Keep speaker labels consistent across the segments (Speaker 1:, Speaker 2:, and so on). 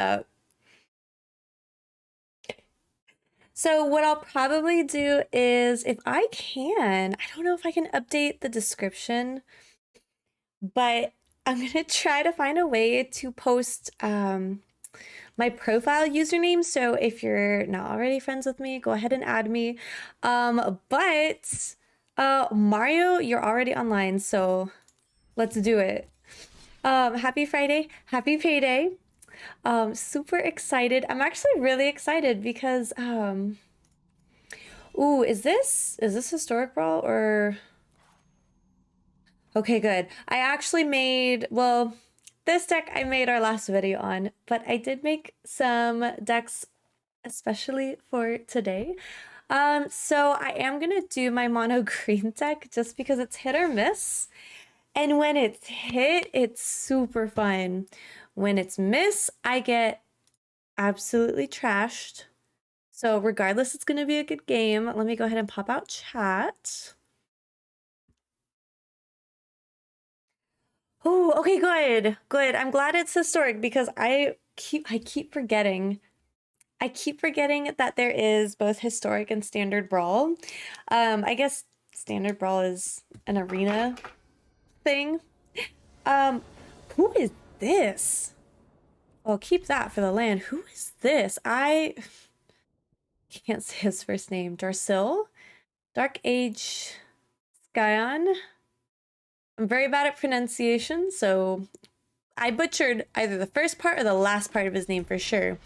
Speaker 1: up. So what I'll probably do is, if I can, I don't know if I can update the description, but I'm gonna try to find a way to post my profile username. So if you're not already friends with me, go ahead and add me. But Mario, you're already online, so let's do it. Happy Friday, happy payday. Super excited. I'm actually really excited because ooh, is this Historic Brawl or okay, good. I actually made, well, this deck I made our last video on, but I did make some decks especially for today. So I am gonna do my mono green deck just because it's hit or miss. And when it's hit, it's super fun. When it's miss, I get absolutely trashed. So regardless, it's gonna be a good game. Let me go ahead and pop out chat. Oh, okay, good. Good. I'm glad it's historic because I keep forgetting. I keep forgetting that there is both historic and standard brawl. I guess standard brawl is an arena thing. Who is this? Well, keep that for the land. Who is this? I can't say his first name. Darcil? Dark Age Skyon? I'm very bad at pronunciation, so I butchered either the first part or the last part of his name for sure.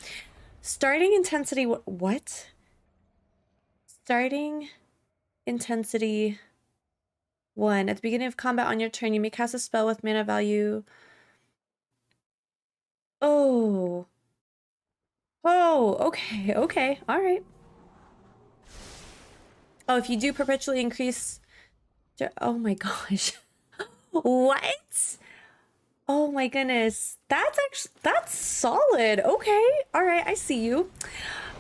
Speaker 1: Starting intensity, what? Starting intensity 1. At the beginning of combat on your turn, you may cast a spell with mana value. Oh. Oh, okay, okay, all right. Oh, if you do perpetually increase... Oh my gosh. What? Oh my goodness. That's solid. Okay. All right. I see you.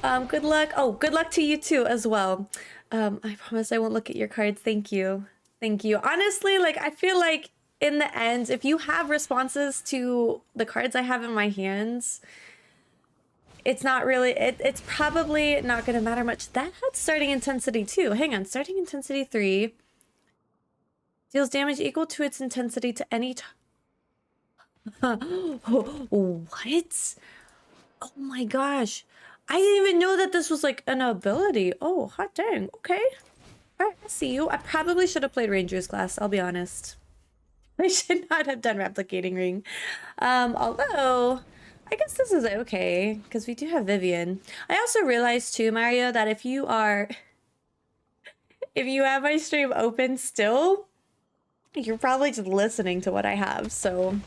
Speaker 1: Good luck. Oh, good luck to you too as well. I promise I won't look at your cards. Thank you. Thank you. Honestly, like, I feel like in the end, if you have responses to the cards I have in my hands, it's not really, it's probably not going to matter much. That had starting intensity too. Hang on. Starting intensity 3 deals damage equal to its intensity to any what? Oh my gosh. I didn't even know that this was like an ability. Oh, hot dang. Okay. All right, I see you. I probably should have played Ranger's class, I'll be honest. I should not have done Replicating Ring. Although, I guess this is okay, because we do have Vivian. I also realized too, Mario, that if you have my stream open still, you're probably just listening to what I have, so...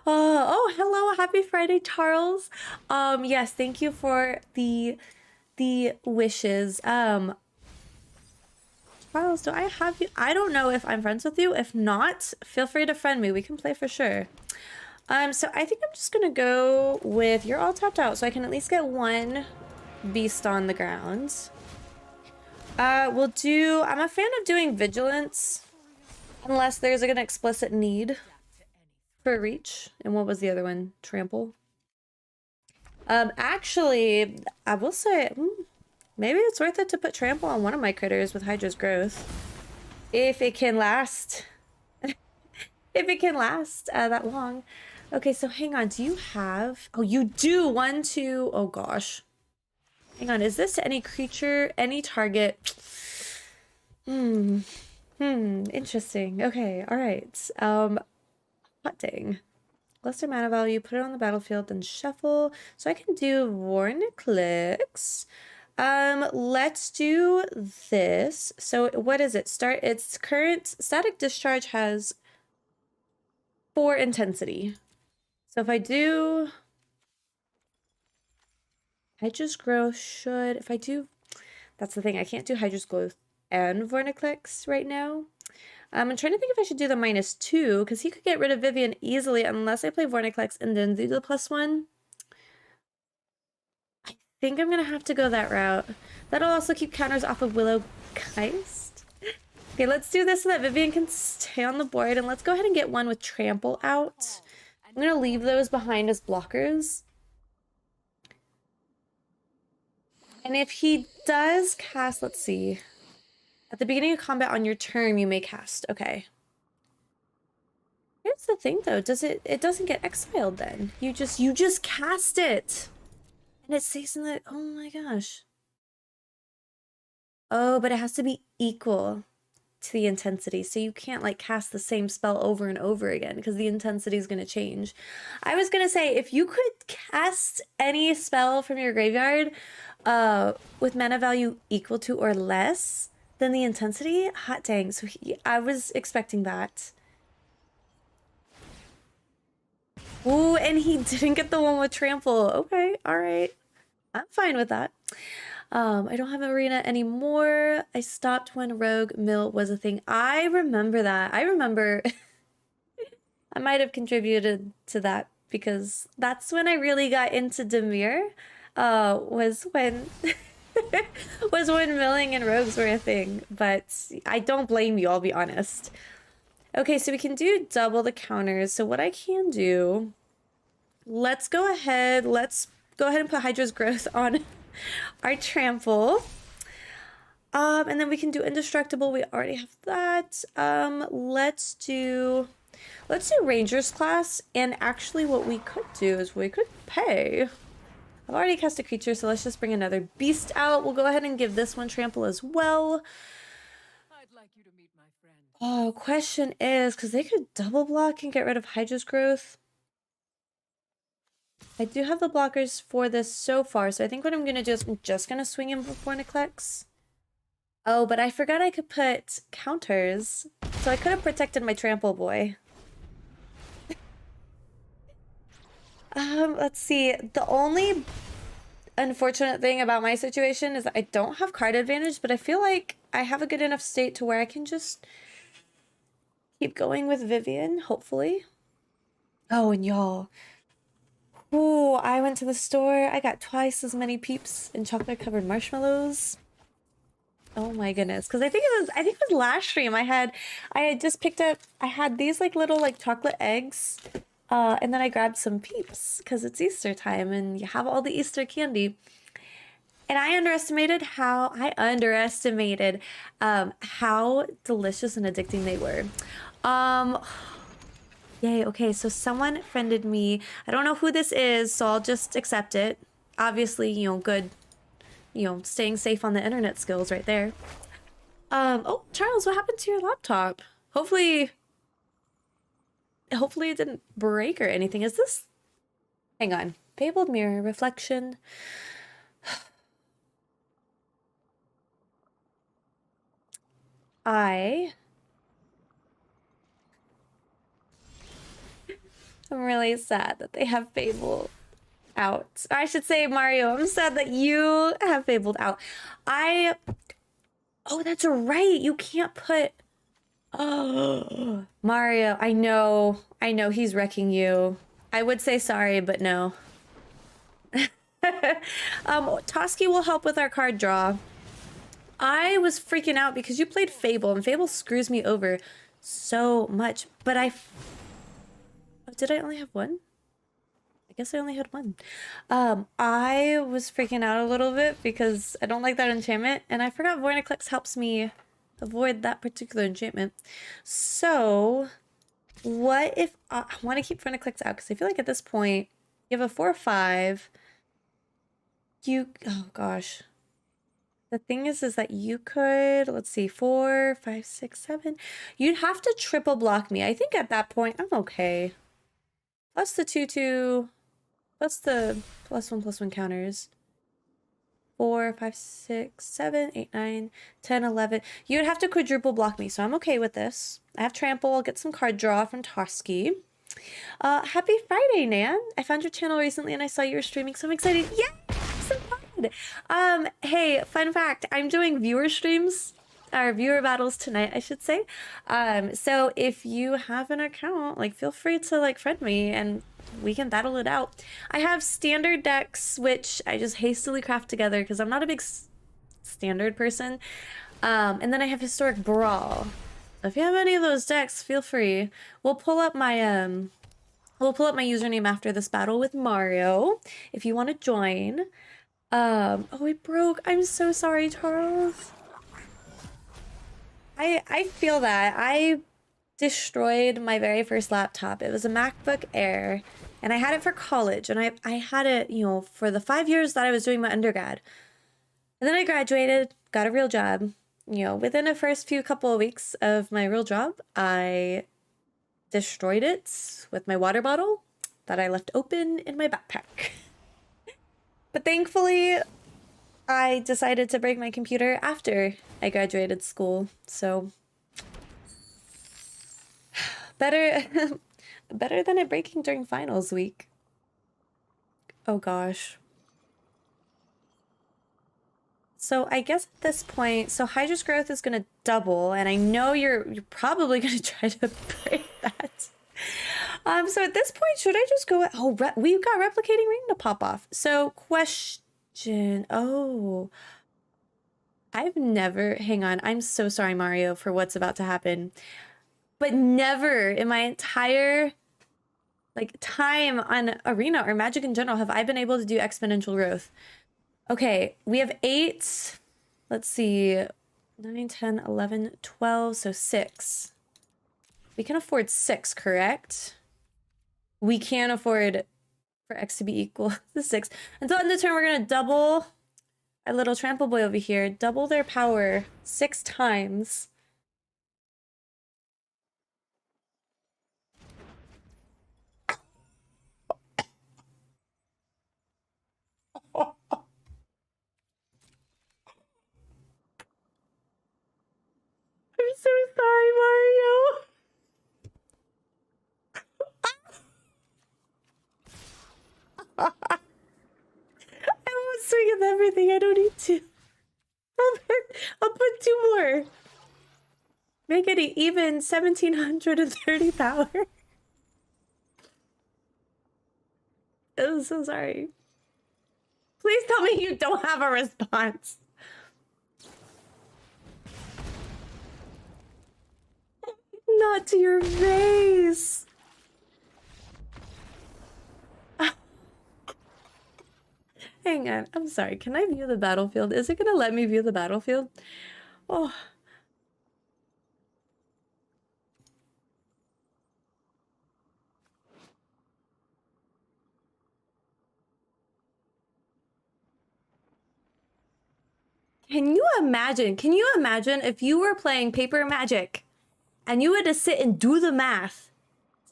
Speaker 1: Oh, hello, happy Friday, Charles. Yes, thank you for the wishes. Charles, do I have you? I don't know if I'm friends with you. If not, feel free to friend me. We can play for sure. So I think I'm just gonna go with you're all tapped out, so I can at least get one beast on the ground. We'll do, I'm a fan of doing vigilance unless there's like an explicit need for reach. And what was the other one? Trample. Actually, I will say maybe it's worth it to put trample on one of my critters with Hydra's growth if it can last. If it can last that long. Okay, so hang on, do you have, oh, you do 1, 2, oh gosh. Hang on, is this any creature, any target? Interesting. Okay, all right. Hot dang. Lesser mana value, put it on the battlefield, then shuffle. So I can do Vorniclix. Let's do this. So what is it? Its current static discharge has 4 intensity. So if I do Hydra's growth should, if I do, that's the thing, I can't do Hydra's growth and Vorniclix right now. I'm trying to think if I should do the -2, because he could get rid of Vivian easily unless I play Vorniclix and then do the +1. I think I'm going to have to go that route. That'll also keep counters off of Willow Geist. Okay, let's do this so that Vivian can stay on the board, and let's go ahead and get one with Trample out. I'm gonna leave those behind as blockers. And if he does cast, let's see. At the beginning of combat on your turn, you may cast. Okay. Here's the thing though, it doesn't get exiled then. You just cast it. And it stays in the, oh my gosh. Oh, but it has to be equal to the intensity. So you can't like cast the same spell over and over again because the intensity is going to change. I was going to say, if you could cast any spell from your graveyard with mana value equal to or less than the intensity, hot dang. So I was expecting that. Ooh, and he didn't get the one with trample. Okay, all right. I'm fine with that. I don't have Arena anymore. I stopped when Rogue Mill was a thing. I remember that. I remember I might have contributed to that because that's when I really got into Demir. Was when was when milling and rogues were a thing. But I don't blame you, I'll be honest. Okay, so we can do double the counters. So what I can do, let's go ahead and put Hydra's Growth on our trample. And then we can do indestructible. We already have that. Let's do Ranger's class. And actually what we could do is we could pay. I've already cast a creature, so let's just bring another beast out. We'll go ahead and give this one trample as well.
Speaker 2: I'd like you to meet my friend.
Speaker 1: Oh, question is, because they could double block and get rid of Hydra's Growth. I do have the blockers for this so far, so I think what I'm going to do is I'm just going to swing him before Neclex. Oh, but I forgot I could put counters, so I could have protected my trample boy. Let's see. The only unfortunate thing about my situation is that I don't have card advantage, but I feel like I have a good enough state to where I can just keep going with Vivian, hopefully. Oh, and y'all. Oh, I went to the store. I got twice as many Peeps and chocolate-covered marshmallows. Oh my goodness. Because I think it was last stream I had just picked up, I had these like little like chocolate eggs. And then I grabbed some Peeps because it's Easter time and you have all the Easter candy. And I underestimated how delicious and addicting they were. Yay, okay, so someone friended me. I don't know who this is, so I'll just accept it. Obviously, you know, good, you know, staying safe on the internet skills right there. Oh, Charles, what happened to your laptop? Hopefully it didn't break or anything. Is this... Hang on. Fabled Mirror, Reflection. I'm really sad that they have Fable out. Or I should say, Mario, I'm sad that you have Fabled out. Oh, that's right. You can't put... Oh, Mario, I know he's wrecking you. I would say sorry, but no. Toski will help with our card draw. I was freaking out because you played Fable, and Fable screws me over so much. But did I only have one? I guess I only had one. I was freaking out a little bit because I don't like that enchantment, and I forgot Vorniclex helps me avoid that particular enchantment. So, what if I want to keep Vorniclex out? Because I feel like at this point, you have a 4/5. Oh gosh. The thing is that you could, let's see, 4, 5, 6, 7. You'd have to triple block me. I think at that point, I'm okay. Plus the 2/2, plus the +1/+1 counters. 4, 5, 6, 7, 8, 9, 10, 11. You would have to quadruple block me, so I'm okay with this. I have trample. I'll get some card draw from Toski. Happy Friday, Nan. I found your channel recently and I saw you were streaming, so I'm excited. Yeah, so fun. Hey, fun fact, I'm doing viewer streams, or viewer battles tonight, I should say. So if you have an account, like, feel free to like friend me and we can battle it out. I have standard decks, which I just hastily craft together because I'm not a big standard person. And then I have Historic Brawl. So if you have any of those decks, feel free. We'll pull up my We'll pull up my username after this battle with Mario if you want to join. Oh, it broke. I'm so sorry, Charles. I feel that. I destroyed my very first laptop. It was a MacBook Air, and I had it for college, and I had it, you know, for the 5 years that I was doing my undergrad. And then I graduated, got a real job. You know, within the first few couple of weeks of my real job, I destroyed it with my water bottle that I left open in my backpack. But thankfully, I decided to break my computer after I graduated school. So better better than it breaking during finals week. Oh gosh. So I guess at this point, so Hydra's growth is going to double, and I know you're probably going to try to break that. So at this point, should I just go? Oh, we've got replicating ring to pop off. So question. Oh, I've never. Hang on. I'm so sorry, Mario, for what's about to happen. But never in my entire time on Arena or Magic in general have I been able to do exponential growth. Okay, we have 8. Let's see. 9, 10, 11, 12, so 6. We can afford 6, correct? We can afford for X to be equal to 6. Until end of turn, we're going to double our little trample boy over here. Double their power 6 times. I'm so sorry, Mario. I won't swing at everything. I don't need to. I'll put 2 more. Make it even 1730 power. I'm so sorry. Please tell me you don't have a response. Not to your face. Hang on. I'm sorry. Can I view the battlefield? Is it going to let me view the battlefield? Oh. Can you imagine? Can you imagine if you were playing Paper Magic and you had to sit and do the math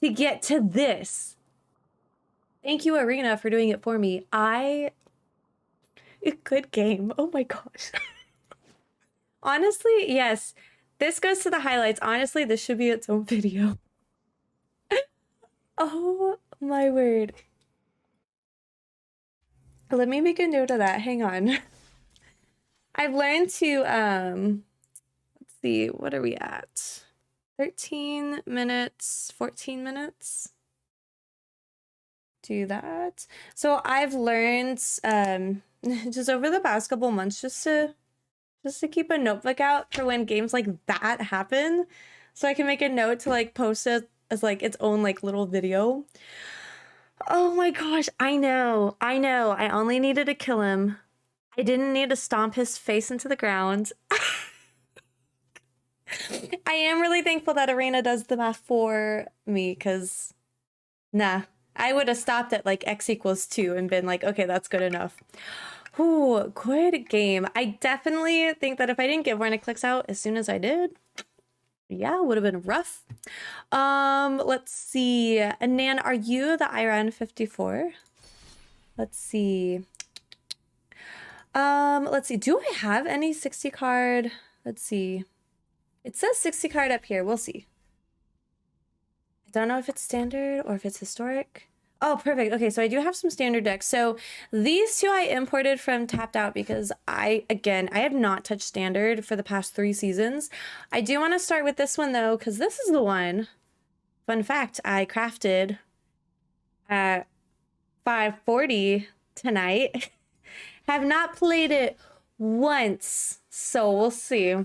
Speaker 1: to get to this? Thank you, Arena, for doing it for me. A good game. Oh my gosh. Honestly, yes. This goes to the highlights. Honestly, this should be its own video. Oh my word. Let me make a note of that. Hang on. I've learned to, let's see, what are we at? 13 minutes, 14 minutes. Do that. So I've learned, just over the past couple months, just to keep a notebook out for when games like that happen. So I can make a note to like post it as like its own like little video. Oh my gosh, I know. I only needed to kill him. I didn't need to stomp his face into the ground. I am really thankful that Arena does the math for me, because nah, I would have stopped at like X equals 2 and been like, okay, that's good enough. Ooh, good game. I definitely think that if I didn't get Clicks out as soon as I did, yeah, it would have been rough. Let's see. Nan, are you the Iron 54? Let's see. Let's see. Do I have any 60 card? Let's see. It says 60 card up here. We'll see. I don't know if it's standard or if it's historic. Oh, perfect. Okay, so I do have some standard decks. So these 2 I imported from Tapped Out because I have not touched standard for the past 3 seasons. I do want to start with this one though, because this is the one, fun fact, I crafted at 5:40 tonight. Have not played it once, so we'll see.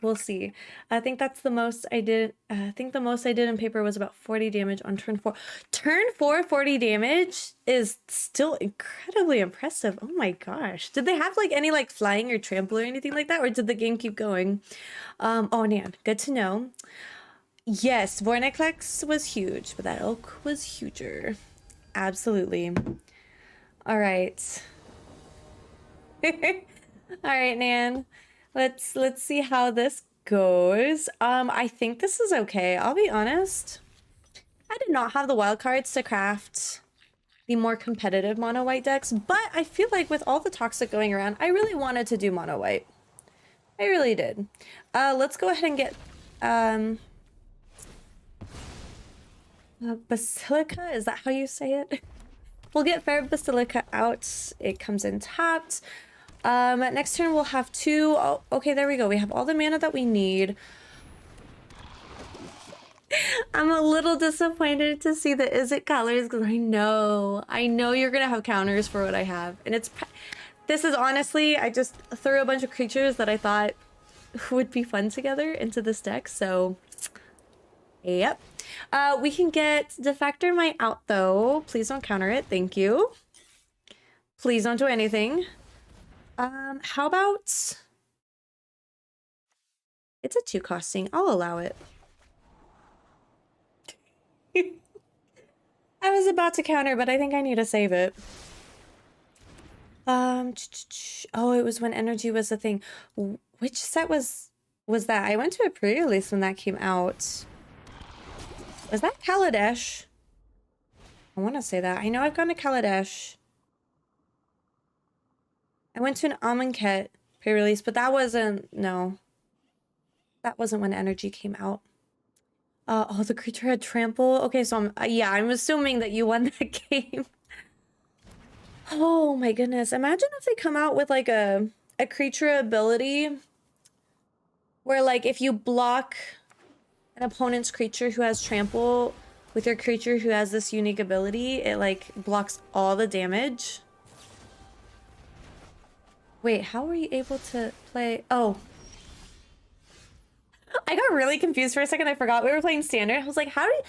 Speaker 1: We'll see. I think that's the most I did. I think the most I did in paper was about 40 damage on turn 4. Turn 4, 40 damage is still incredibly impressive. Oh my gosh. Did they have like any like flying or trample or anything like that? Or did the game keep going? Oh, Nan, good to know. Yes, Vorneclex was huge, but that oak was huger. Absolutely. All right. All right, Nan. Let's see how this goes. I think this is okay. I'll be honest. I did not have the wild cards to craft the more competitive mono white decks, but I feel like with all the toxic going around, I really wanted to do mono white. I really did. Let's go ahead and get Basilica. Is that how you say it? We'll get Fair Basilica out. It comes in tapped. Next turn we'll have 2. Oh, okay, there we go. We have all the mana that we need. I'm a little disappointed to see the Izzet colors because I know you're gonna have counters for what I have, and this is honestly, I just threw a bunch of creatures that I thought would be fun together into this deck. So, yep. We can get Defector Might out though. Please don't counter it. Thank you. Please don't do anything. How about... It's a 2 costing. I'll allow it. I was about to counter, but I think I need to save it. Oh, it was when energy was a thing. Which set was that? I went to a pre-release when that came out. Was that Kaladesh? I want to say that. I know I've gone to Kaladesh. I went to an Amonkhet pre-release, but that wasn't... No. That wasn't when energy came out. Oh, the creature had trample. Okay, so I'm assuming that you won that game. Oh my goodness. Imagine if they come out with like a creature ability where like if you block an opponent's creature who has trample with your creature who has this unique ability, it like blocks all the damage. Wait, how were you able to play? Oh. I got really confused for a second. I forgot we were playing standard. I was like, how did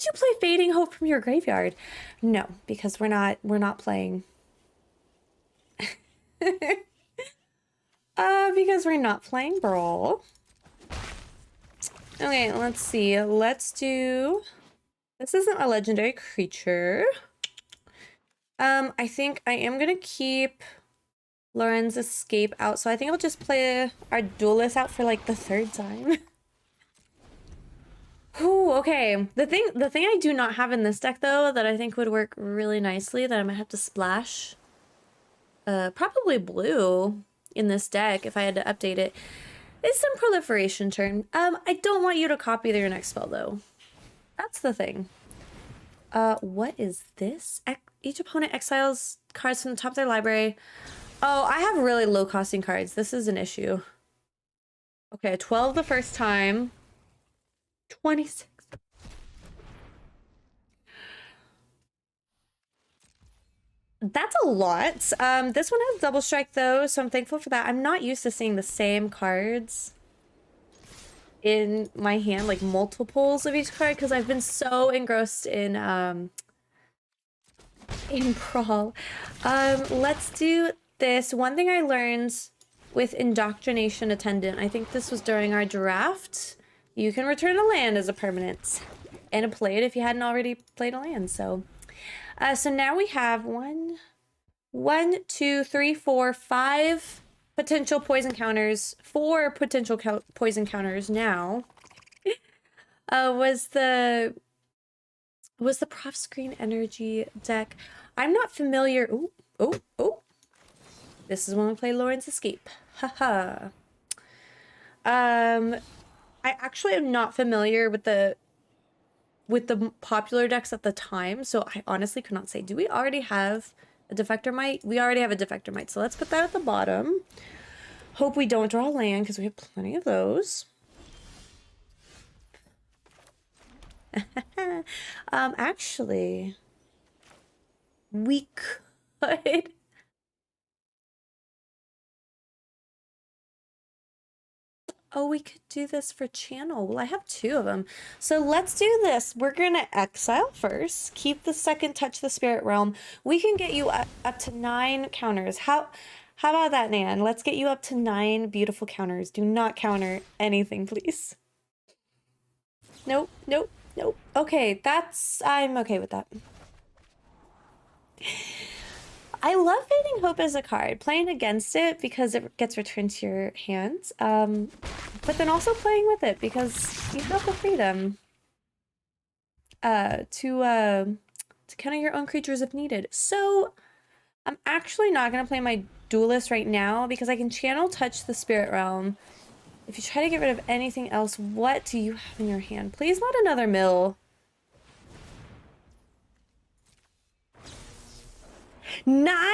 Speaker 1: you play Fading Hope from your graveyard? No, because we're not playing. Because we're not playing Brawl. Okay, let's see. Let's do... This isn't a legendary creature. I think I am gonna keep Lauren's Escape out, so I think I'll just play our Duelist out for like the 3rd time. Ooh, okay. The thing I do not have in this deck though that I think would work really nicely that I might have to splash probably blue in this deck if I had to update it is some Proliferation Turn. I don't want you to copy your next spell though. That's the thing. What is this? Each opponent exiles cards from the top of their library. Oh, I have really low costing cards. This is an issue. Okay, 12 the first time. 26. That's a lot. This one has double strike though, so I'm thankful for that. I'm not used to seeing the same cards in my hand, like multiples of each card, because I've been so engrossed in Brawl. Let's do this. One thing I learned with Indoctrination Attendant, I think this was during our draft. You can return a land as a permanent and play it if you hadn't already played a land. So now we have 1, 2, 3, 4, 5 potential poison counters. 4 potential poison counters now. Was the Prof Screen Energy deck. I'm not familiar. Oh. This is when we play Lauren's Escape. Haha. I actually am not familiar with the popular decks at the time, so I honestly could not say. Do we already have a Defector Might? We already have a Defector Might, so let's put that at the bottom. Hope we don't draw land, because we have plenty of those. Actually, we could... Oh, we could do this for channel. Well, I have 2 of them. So let's do this. We're going to exile first. Keep the second touch the spirit realm. We can get you up to 9 counters. How about that, Nan? Let's get you up to 9 beautiful counters. Do not counter anything, please. Nope, nope, nope. Okay, I'm okay with that. I love Fading Hope as a card. Playing against it because it gets returned to your hands. But then also playing with it because you have the freedom to counter your own creatures if needed. So I'm actually not gonna play my duelist right now because I can channel touch the spirit realm. If you try to get rid of anything else, what do you have in your hand? Please not another mill. 9?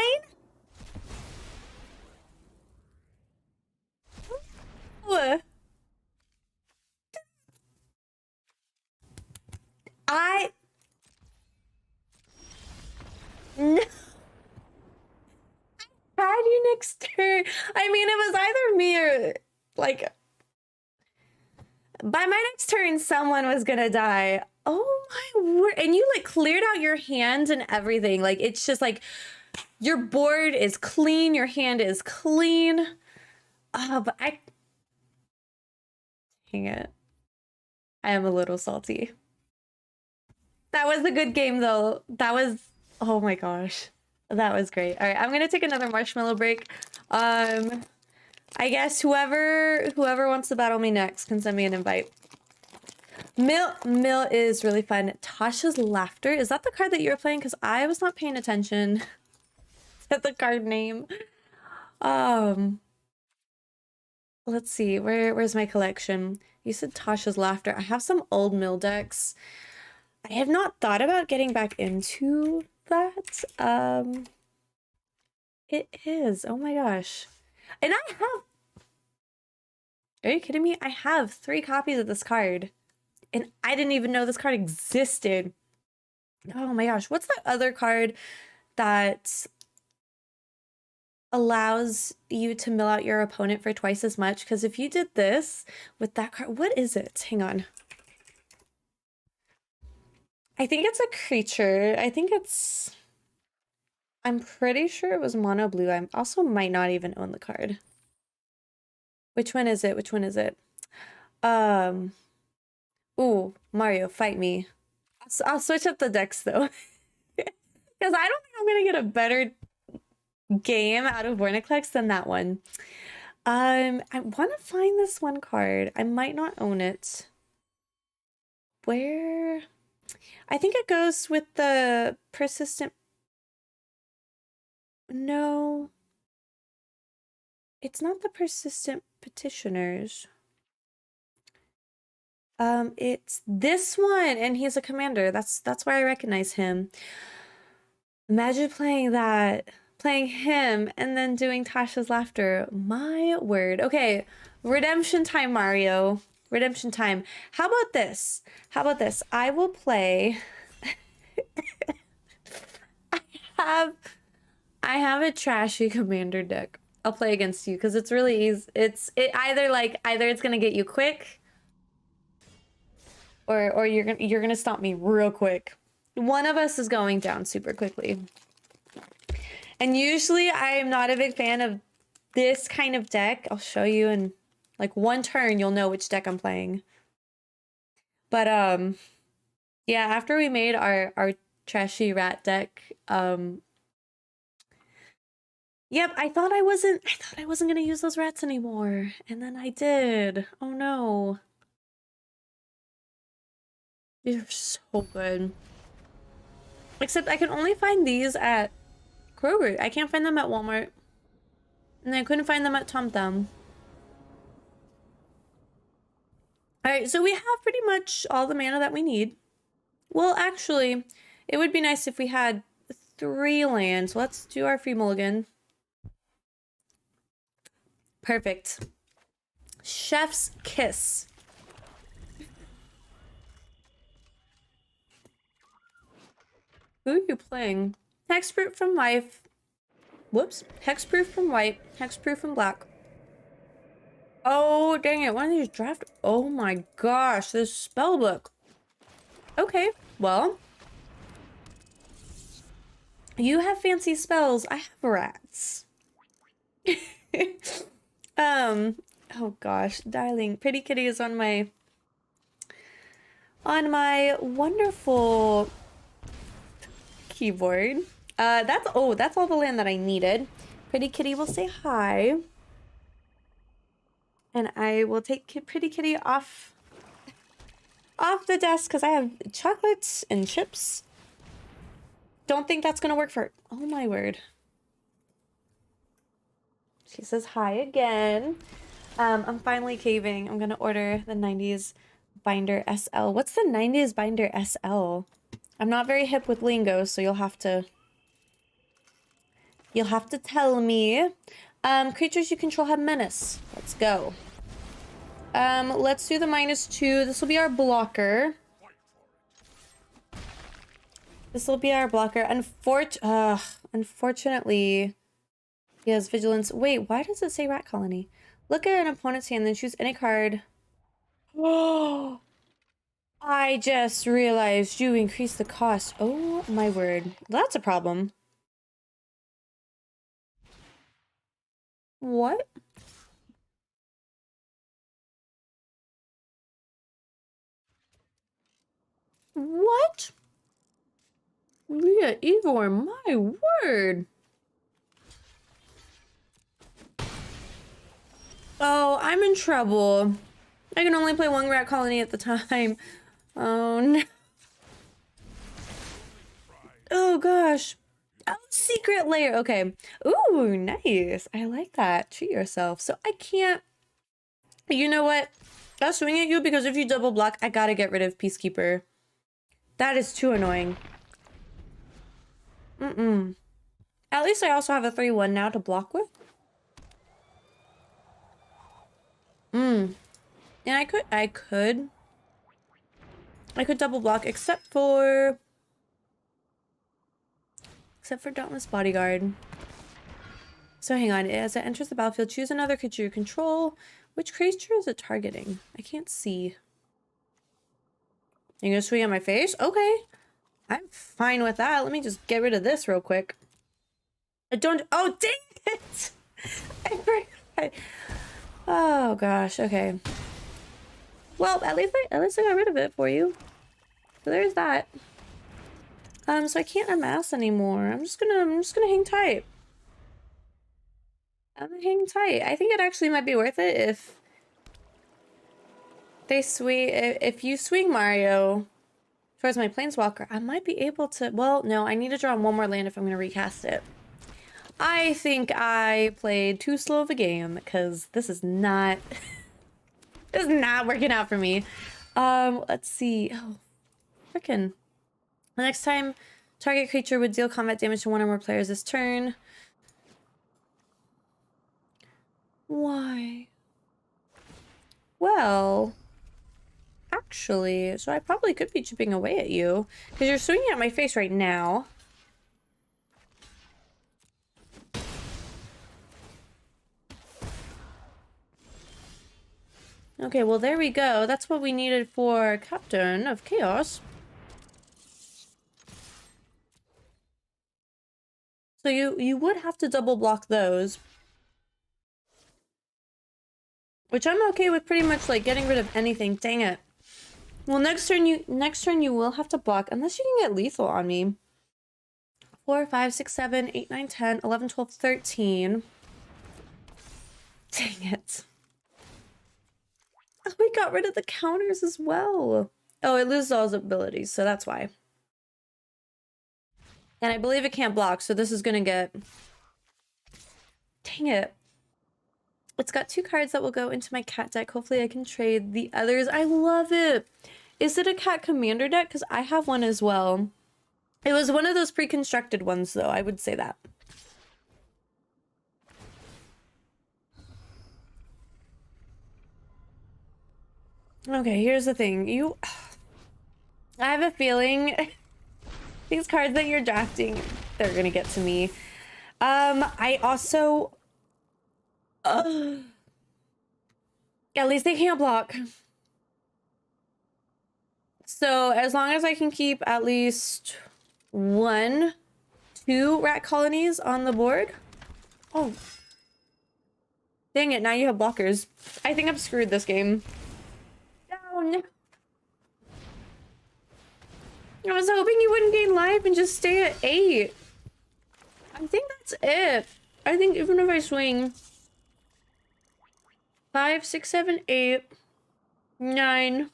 Speaker 1: Ooh. No. Had you next turn. I mean, it was either me or, like, by my next turn, someone was gonna die. Oh my word. And you, like, cleared out your hand and everything. Like, it's just, like, your board is clean. Your hand is clean. Oh, but dang it. I am a little salty. That was a good game, though. That was... Oh my gosh. That was great. All right, I'm gonna take another marshmallow break. I guess whoever wants to battle me next can send me an invite. Mill is really fun. Tasha's Laughter. Is that the card that you were playing? Because I was not paying attention to the card name. Let's see. Where's my collection? You said Tasha's Laughter. I have some old Mill decks. I have not thought about getting back into that. It is. Oh my gosh. And I have... Are you kidding me? I have 3 copies of this card. And I didn't even know this card existed. Oh my gosh. What's that other card that allows you to mill out your opponent for twice as much? Because if you did this with that card... What is it? Hang on. I think it's a creature. I think it's... I'm pretty sure it was mono blue. I also might not even own the card. Which one is it? Which one is it? Ooh, Mario, fight me. I'll switch up the decks though. Because I don't think I'm gonna get a better game out of Vorneclex than that one. I want to find this one card. I might not own it. Where? I think it goes with the persistent... No. It's not the persistent petitioners. It's this one, and he's a commander. That's why I recognize him. Imagine playing that, playing him, and then doing Tasha's Laughter. My word. Okay, redemption time, Mario. Redemption time. How about this? How about this? I will play... I have a trashy commander deck. I'll play against you because it's really easy. Either it's gonna get you quick, or you're gonna stop me real quick. One of us is going down super quickly. And usually I'm not a big fan of this kind of deck. I'll show you in like one turn. You'll know which deck I'm playing. But yeah. After we made our trashy rat deck, yep, I thought I wasn't gonna use those rats anymore, and then I did. Oh no. These are so good. Except I can only find these at Kroger. I can't find them at Walmart. And I couldn't find them at Tom Thumb. Alright, so we have pretty much all the mana that we need. Well, actually, it would be nice if we had 3 lands. Let's do our free mulligan. Perfect. Chef's kiss. Who are you playing? Hexproof from life. Whoops. Hexproof from white. Hexproof from black. Oh, dang it. One of these draft. Oh my gosh, this spell book. Okay, well. You have fancy spells. I have rats. Oh gosh, darling. Pretty Kitty is on my wonderful keyboard. That's all the land that I needed. Pretty Kitty will say hi. And I will take Pretty Kitty off the desk because I have chocolates and chips. Don't think that's gonna work for... Oh my word. She says hi again. I'm finally caving. I'm gonna order the 90s binder SL. What's the 90s binder SL? I'm not very hip with lingo, so you'll have to tell me. Creatures you control have menace. Let's go. Let's do the -2. This will be our blocker. Unfortunately, he has vigilance. Wait, why does it say rat colony? Look at an opponent's hand, then choose any card. Oh, I just realized you increased the cost. Oh my word. That's a problem. What? What? Yeah, Igor, my word. Oh, I'm in trouble. I can only play one rat colony at the time. Oh no. Oh gosh. Oh, secret layer. Okay. Ooh, nice. I like that. Treat yourself. So I can't... You know what? I'll swing at you because if you double block, I gotta get rid of Peacekeeper. That is too annoying. At least I also have a 3/1 now to block with. And I could double block except for Dauntless Bodyguard. So hang on, as it enters the battlefield, choose another creature you control. Which creature is it targeting? I can't see. You're gonna swing at my face? Okay. I'm fine with that. Let me just get rid of this real quick. I don't... Oh, dang it! I forgot. Oh, gosh. Okay. Well, at least I got rid of it for you. So there's that. So I can't unmask anymore. I'm just gonna hang tight. I'm gonna hang tight. I think it actually might be worth it if if you swing Mario towards my Planeswalker, I might be able to... Well, no, I need to draw one more land if I'm going to recast it. I think I played too slow of a game because this is not... this is not working out for me. Let's see. Oh, frickin'. The next time, target creature would deal combat damage to one or more players this turn. Why? Well... Actually, so I probably could be chipping away at you because you're swinging at my face right now. Okay, well, there we go. That's what we needed for Captain of Chaos. So you would have to double block those. Which I'm okay with pretty much like getting rid of anything. Dang it. Well, next turn you will have to block unless you can get lethal on me. 4, 5, 6, 7, 8, 9, 10, 11, 12, 13. Dang it. Oh, we got rid of the counters as well. Oh, it loses all its abilities, so that's why. And I believe it can't block, so this is gonna get... Dang it. It's got 2 cards that will go into my cat deck. Hopefully I can trade the others. I love it. Is it a cat commander deck? Because I have one as well. It was one of those pre-constructed ones, though. I would say that. Okay, here's the thing. I have a feeling these cards that you're drafting, they're gonna get to me. I also... At least they can't block. So as long as I can keep at least 1, 2 rat colonies on the board. Oh. Dang it, now you have blockers. I think I'm screwed this game. Down. I was hoping you wouldn't gain life and just stay at 8. I think that's it. I think even if I swing 5, 6, 7, 8, 9.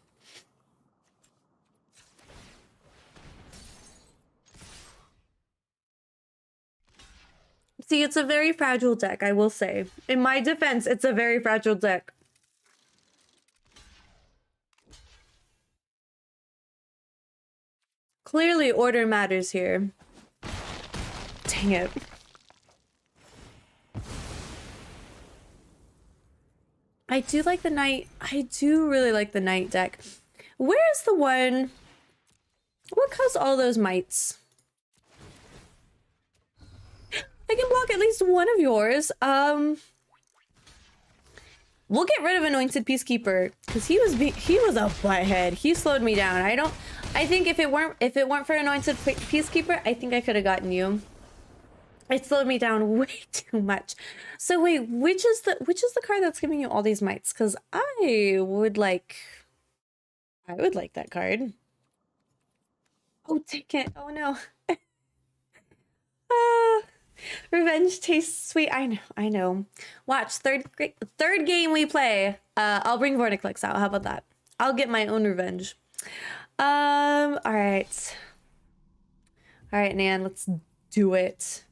Speaker 1: See, it's a very fragile deck, I will say. In my defense, it's a very fragile deck. Clearly, order matters here. Dang it. I do like the knight. I do really like the knight deck. Where's the one? What caused all those mites? I can block at least one of yours. We'll get rid of Anointed Peacekeeper because he was a butthead. He slowed me down. I think if it weren't for Anointed Peacekeeper, I think I could have gotten you. It slowed me down way too much. So wait, which is the card that's giving you all these mites? Because I would like that card. Oh, take it. Oh no. Revenge tastes sweet. I know. Watch, third game we play. I'll bring Vorniclix out. How about that? I'll get my own revenge. All right. All right, Nan, let's do it.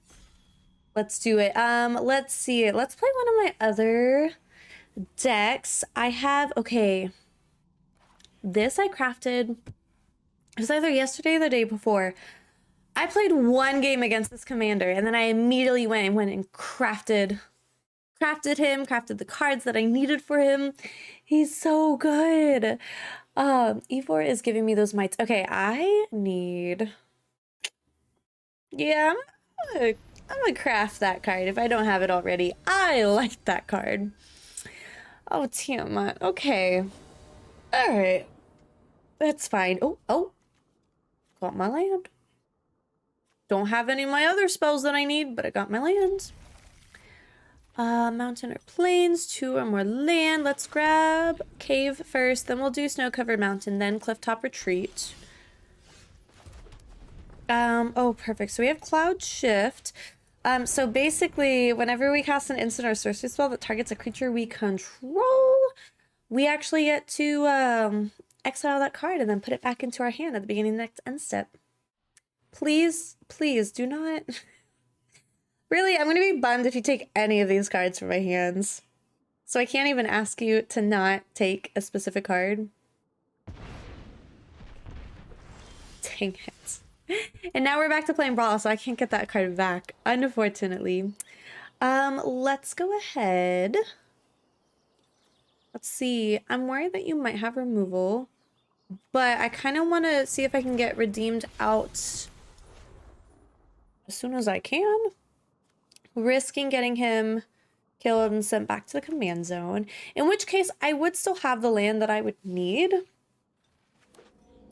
Speaker 1: Let's do it. Let's see. Let's play one of my other decks. I have, okay. This I crafted. It was either yesterday or the day before. I played one game against this commander, and then I immediately went and crafted the cards that I needed for him. He's so good. Ivor is giving me those mites. Okay, I need... Yeah, I'm gonna craft that card if I don't have it already. I like that card. Oh, Tiamat. Okay. All right. That's fine. Oh. Got my land. Don't have any of my other spells that I need, but I got my lands. Mountain or plains, 2 or more land. Let's grab cave first, then we'll do snow-covered mountain, then clifftop retreat. Oh, perfect. So we have cloud shift. So basically, whenever we cast an instant or sorcery spell that targets a creature we control, we actually get to exile that card and then put it back into our hand at the beginning of the next end step. Please do not. Really, I'm gonna be bummed if you take any of these cards from my hands. So I can't even ask you to not take a specific card. Dang it. And now we're back to playing Brawl, so I can't get that card back, unfortunately. Let's go ahead. Let's see. I'm worried that you might have removal, but I kind of want to see if I can get redeemed out as soon as I can, risking getting him killed and sent back to the command zone, in which case I would still have the land that I would need.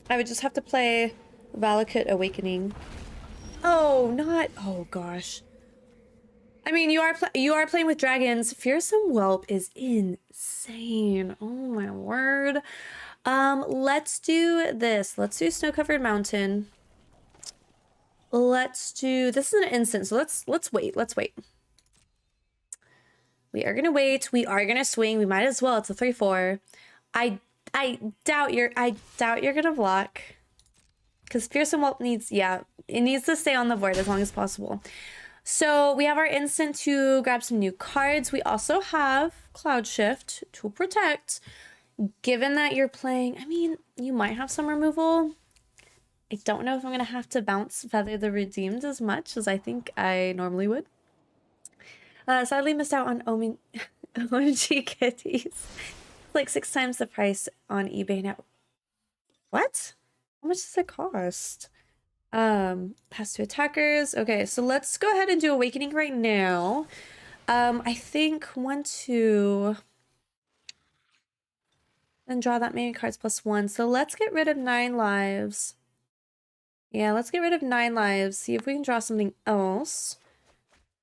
Speaker 1: I would just have to play Valakut Awakening. Oh gosh. I mean, you are playing with dragons. Fearsome Whelp is insane. Oh my word. Let's do this. Let's do Snow-Covered Mountain. This is an instant, so let's wait. We are gonna wait. We are gonna swing. We might as well. It's a 3/4. I doubt you're gonna block. Because Fearsome Whelp needs, it needs to stay on the board as long as possible. So we have our instant to grab some new cards. We also have Cloud Shift to protect. Given that you're playing, I mean, you might have some removal. I don't know if I'm going to have to bounce Feather the Redeemed as much as I think I normally would. Sadly missed out on OMG kitties. It's like 6 times the price on eBay now. What? How much does it cost? Pass to attackers. Okay, so let's go ahead and do Awakening right now. I think 1, 2... And draw that many cards +1. So let's get rid of 9 lives. Yeah, let's get rid of 9 lives. See if we can draw something else.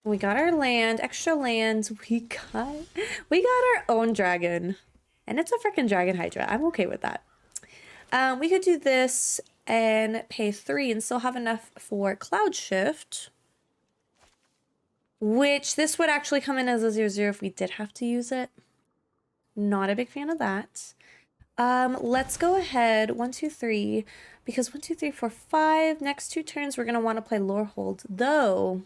Speaker 1: We got our land, extra lands. We got our own dragon. And it's a freaking dragon hydra. I'm okay with that. We could do this and pay 3 and still have enough for cloud shift. Which this would actually come in as a 0/0 if we did have to use it. Not a big fan of that. Let's go ahead. 1, 2, 3. Because 1, 2, 3, 4, 5. Next 2 turns, we're going to want to play Lore Hold. Though,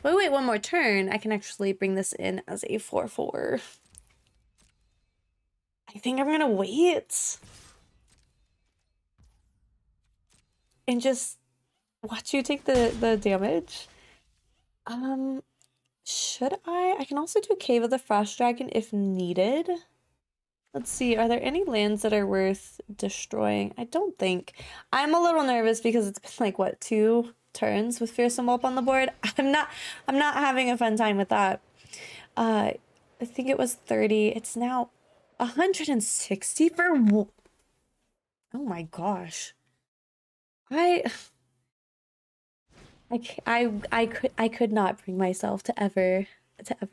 Speaker 1: wait one more turn. I can actually bring this in as a 4/4. I think I'm going to wait. And just watch you take the damage. Should I? I can also do Cave of the Frost Dragon if needed. Let's see, are there any lands that are worth destroying? I don't think. I'm a little nervous because it's been like, what, 2 turns with Fearsome Whelp on the board? I'm not having a fun time with that. I think it was 30. It's now 160 for... Oh my gosh. I could not bring myself to ever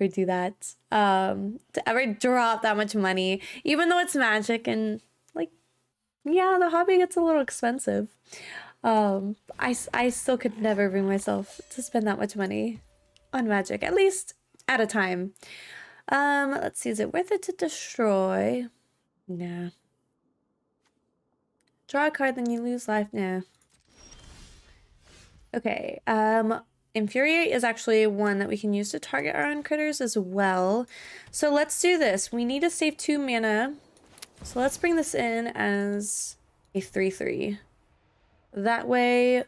Speaker 1: do that. To ever drop that much money, even though it's Magic and like, yeah, the hobby gets a little expensive. I still could never bring myself to spend that much money on Magic, at least at a time. Let's see, is it worth it to destroy? Nah. Draw a card, then you lose life. Nah. Okay, Infuriate is actually one that we can use to target our own critters as well. So let's do this. We need to save 2 mana. So let's bring this in as a 3/3. That way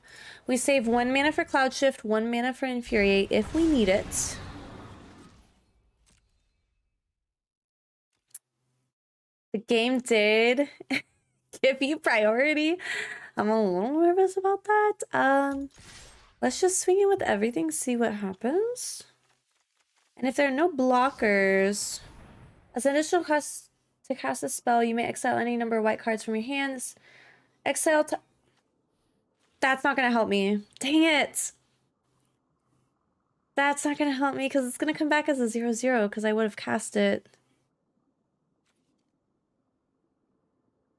Speaker 1: we save 1 mana for Cloud Shift, 1 mana for Infuriate if we need it. The game did give you priority. I'm a little nervous about that. Let's just swing it with everything, see what happens. And if there are no blockers, as an additional cost to cast a spell, you may exile any number of white cards from your hands. Exile to... That's not gonna help me. Dang it! That's not gonna help me because it's gonna come back as a 0/0 because I would have cast it.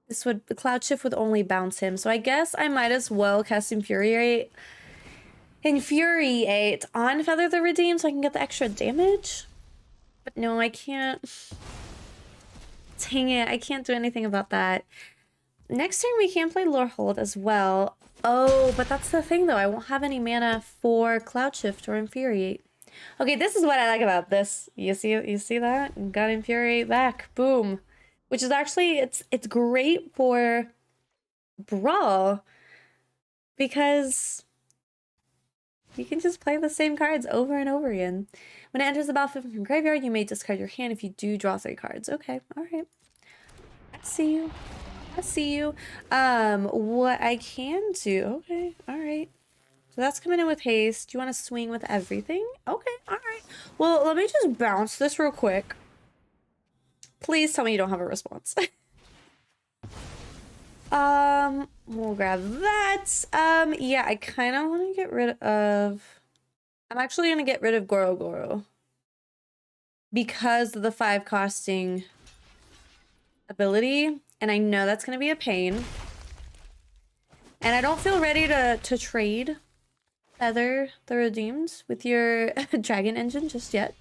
Speaker 1: The Cloud Shift would only bounce him, so I guess I might as well cast Infuriate on Feather the Redeem so I can get the extra damage. But no, I can't. Dang it, I can't do anything about that. Next turn we can play Lore Hold as well. Oh, but that's the thing though. I won't have any mana for Cloud Shift or Infuriate. Okay, this is what I like about this. You see that? Got Infuriate back. Boom. Which is actually, it's great for Brawl because you can just play the same cards over and over again. When it enters the battlefield from graveyard, you may discard your hand if you do draw 3 cards. Okay, all right. I see you. I see you. What I can do... Okay, all right. So that's coming in with haste. Do you want to swing with everything? Okay, all right. Well, let me just bounce this real quick. Please tell me you don't have a response. We'll grab that. Yeah, I kind of want to get rid of... I'm actually going to get rid of Goro Goro. Because of the 5 costing ability. And I know that's going to be a pain. And I don't feel ready to trade Feather the Redeemed with your Dragon Engine just yet.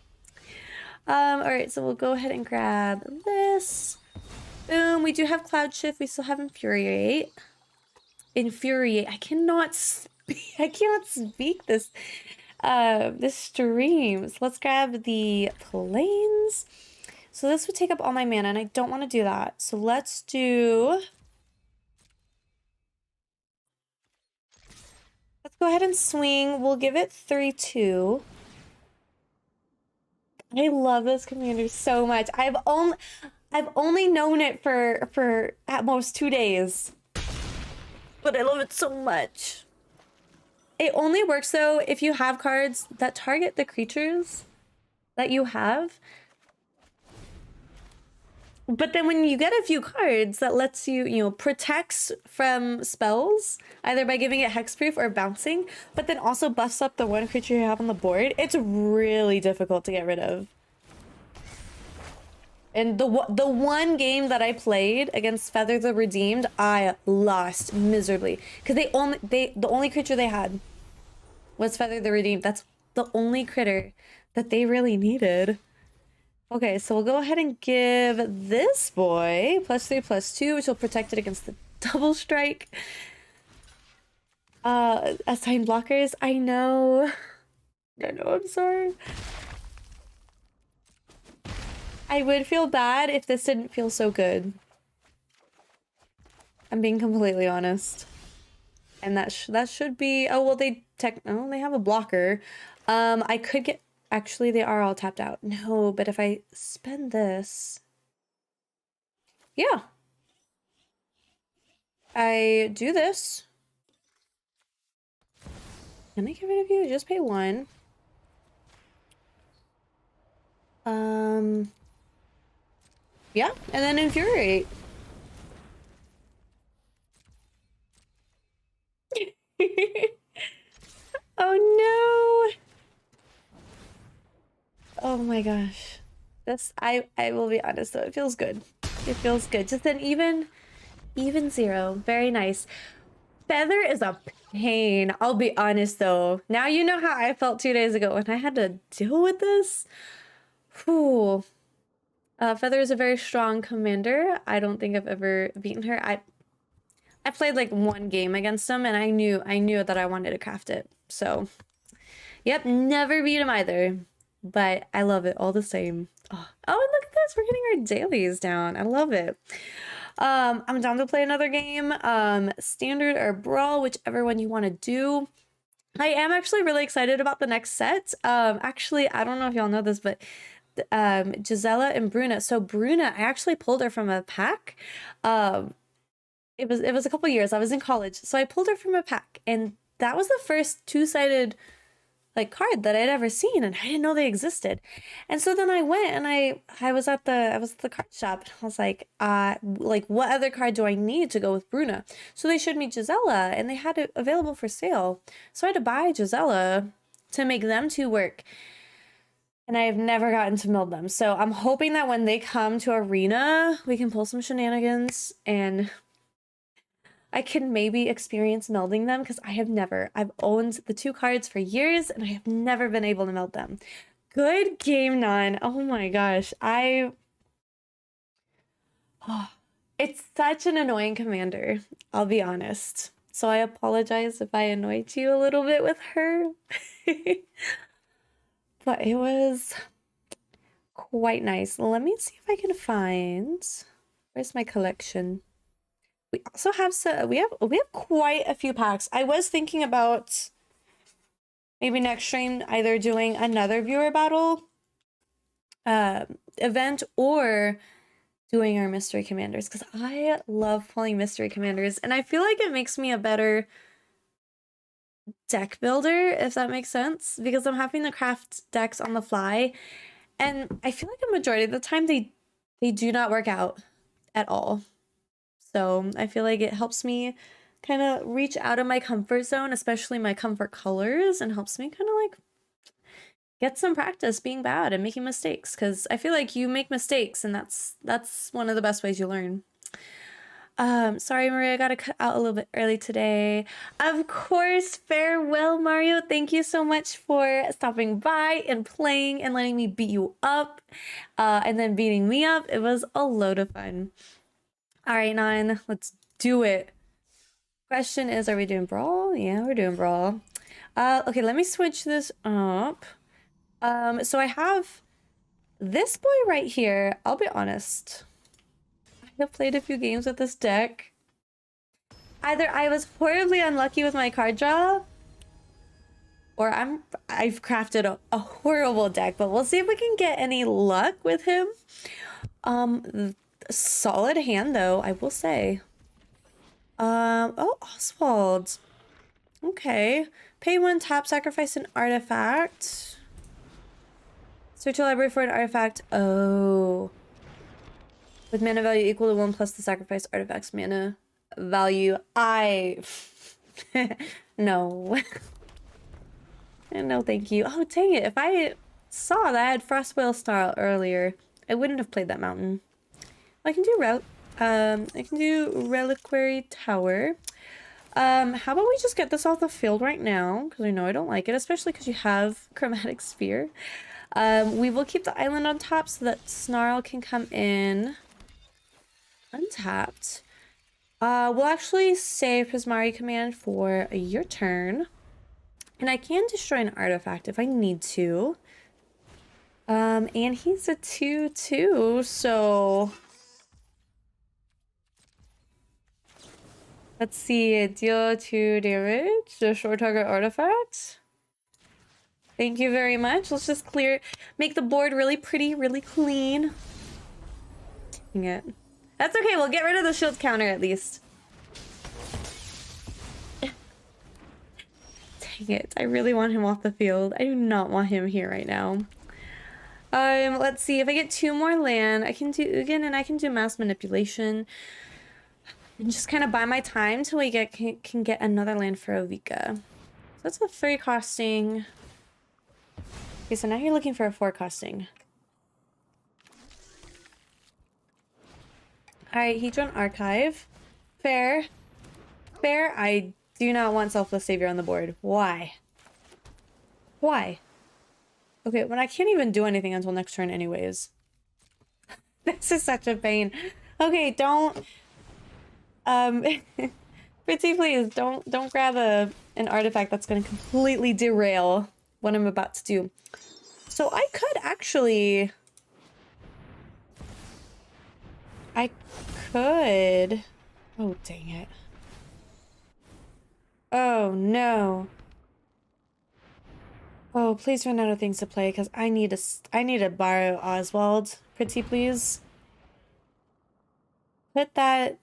Speaker 1: Alright, so we'll go ahead and grab this. Boom, we do have Cloud Shift. We still have Infuriate. I cannot speak this this stream. So let's grab the Plains. So this would take up all my mana, and I don't want to do that. So let's go ahead and swing. We'll give it 3/2. I love this commander so much. I've only known it for at most 2 days. But I love it so much. It only works though if you have cards that target the creatures that you have. But then when you get a few cards that lets you, you know, protects from spells, either by giving it hexproof or bouncing, but then also buffs up the one creature you have on the board, it's really difficult to get rid of. And the one game that I played against Feather the Redeemed, I lost miserably because the only creature they had was Feather the Redeemed. That's the only critter that they really needed. Okay, so we'll go ahead and give this boy +3/+2, which will protect it against the double strike. Assign blockers. I know, I'm sorry. I would feel bad if this didn't feel so good. I'm being completely honest. And that should be, oh, well, they have a blocker. I could get, actually, they are all tapped out. No, but if I spend this, yeah. I do this. Can I get rid of you? Just pay 1. Yeah, and then Infuriate. Oh no. Oh my gosh. This, I will be honest though, it feels good. It feels good. Just an even 0. Very nice. Feather is a pain. I'll be honest though. Now you know how I felt 2 days ago when I had to deal with this. Whew. Feather is a very strong commander. I don't think I've ever beaten her. I played like 1 game against him and I knew that I wanted to craft it. So, yep, never beat him either. But I love it all the same. Oh, and look at this. We're getting our dailies down. I love it. I'm down to play another game. Standard or Brawl, whichever one you want to do. I am actually really excited about the next set. Actually, I don't know if y'all know this, but Gisela and Bruna. So Bruna, I actually pulled her from a pack. It was a couple years. I was in college, so I pulled her from a pack, and that was the first 2-sided like card that I'd ever seen, and I didn't know they existed. And so then I went and I was at the card shop, and I was like what other card do I need to go with Bruna? So they showed me Gisela, and they had it available for sale. So I had to buy Gisela to make them 2 work. And I have never gotten to mill them. So I'm hoping that when they come to Arena, we can pull some shenanigans and I can maybe experience melding them because I've owned the 2 cards for years and I have never been able to meld them. Good game, Nan. Oh my gosh. It's such an annoying commander, I'll be honest. So I apologize if I annoyed you a little bit with her. But it was quite nice. Let me see if I can find, where's my collection? We also have we have quite a few packs. I was thinking about maybe next stream either doing another viewer battle event or doing our mystery commanders because I love pulling mystery commanders and I feel like it makes me a better deck builder, if that makes sense, because I'm having to craft decks on the fly and I feel like a majority of the time they do not work out at all. So I feel like it helps me kind of reach out of my comfort zone, especially my comfort colors, and helps me kind of like get some practice being bad and making mistakes because I feel like you make mistakes and that's one of the best ways you learn. Sorry, Maria, I gotta cut out a little bit early today. Of course, farewell, Mario. Thank you so much for stopping by and playing and letting me beat you up, and then beating me up. It was a load of fun. All right, 9, let's do it. Question is, are we doing Brawl? Yeah, we're doing Brawl. Okay, let me switch this up. So I have this boy right here. I'll be honest. I've played a few games with this deck. Either I was horribly unlucky with my card draw, or I've crafted a horrible deck, but we'll see if we can get any luck with him. Solid hand though, I will say. Oh, Oswald. Okay. Pay 1, tap, sacrifice an artifact. Search your library for an artifact. Oh. With mana value equal to 1 plus the sacrifice artifact's mana value. No. No, thank you. Oh, dang it. If I saw that I had Frostwhale Snarl earlier, I wouldn't have played that mountain. I can do route. I can do Reliquary Tower. How about we just get this off the field right now? Because I know I don't like it, especially because you have Chromatic Sphere. We will keep the island on top so that Snarl can come in untapped. We'll actually save Prismari Command for your turn. And I can destroy an artifact if I need to. And he's a 2/2, so... Let's see, deal 2 damage, destroy target artifact. Thank you very much. Let's just make the board really pretty, really clean. Dang it. That's okay, we'll get rid of the shield counter at least. Dang it, I really want him off the field. I do not want him here right now. Let's see, if I get 2 more land, I can do Ugin and I can do Mass Manipulation. And just kind of buy my time till we can get another land for Ovika. So that's a 3 costing. Okay, so now you're looking for a 4 costing. Alright, Hedron Archive. Fair. Fair. I do not want Selfless Savior on the board. Why? Why? Okay, when I can't even do anything until next turn anyways. This is such a pain. Okay, don't... Pretty please, don't grab an artifact that's gonna completely derail what I'm about to do. So I could actually... Oh, dang it. Oh, no. Oh, please run out of things to play, because I need to borrow Oswald. Pretty please. Put that...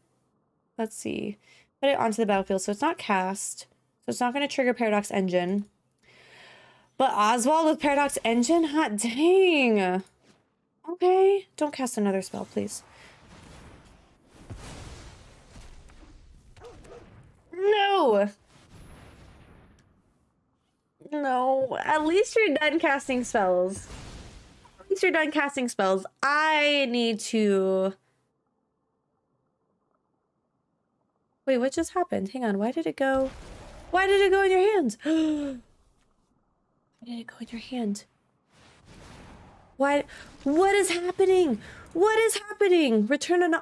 Speaker 1: Let's see. Put it onto the battlefield, so it's not cast. So it's not going to trigger Paradox Engine. But Oswald with Paradox Engine? Hot dang! Okay. Don't cast another spell, please. No! No. At least you're done casting spells. At least you're done casting spells. I need to... Wait, what just happened? Hang on, why did it go? Why did it go in your hand? Why did it go in your hand? Why? What is happening? What is happening? Return an...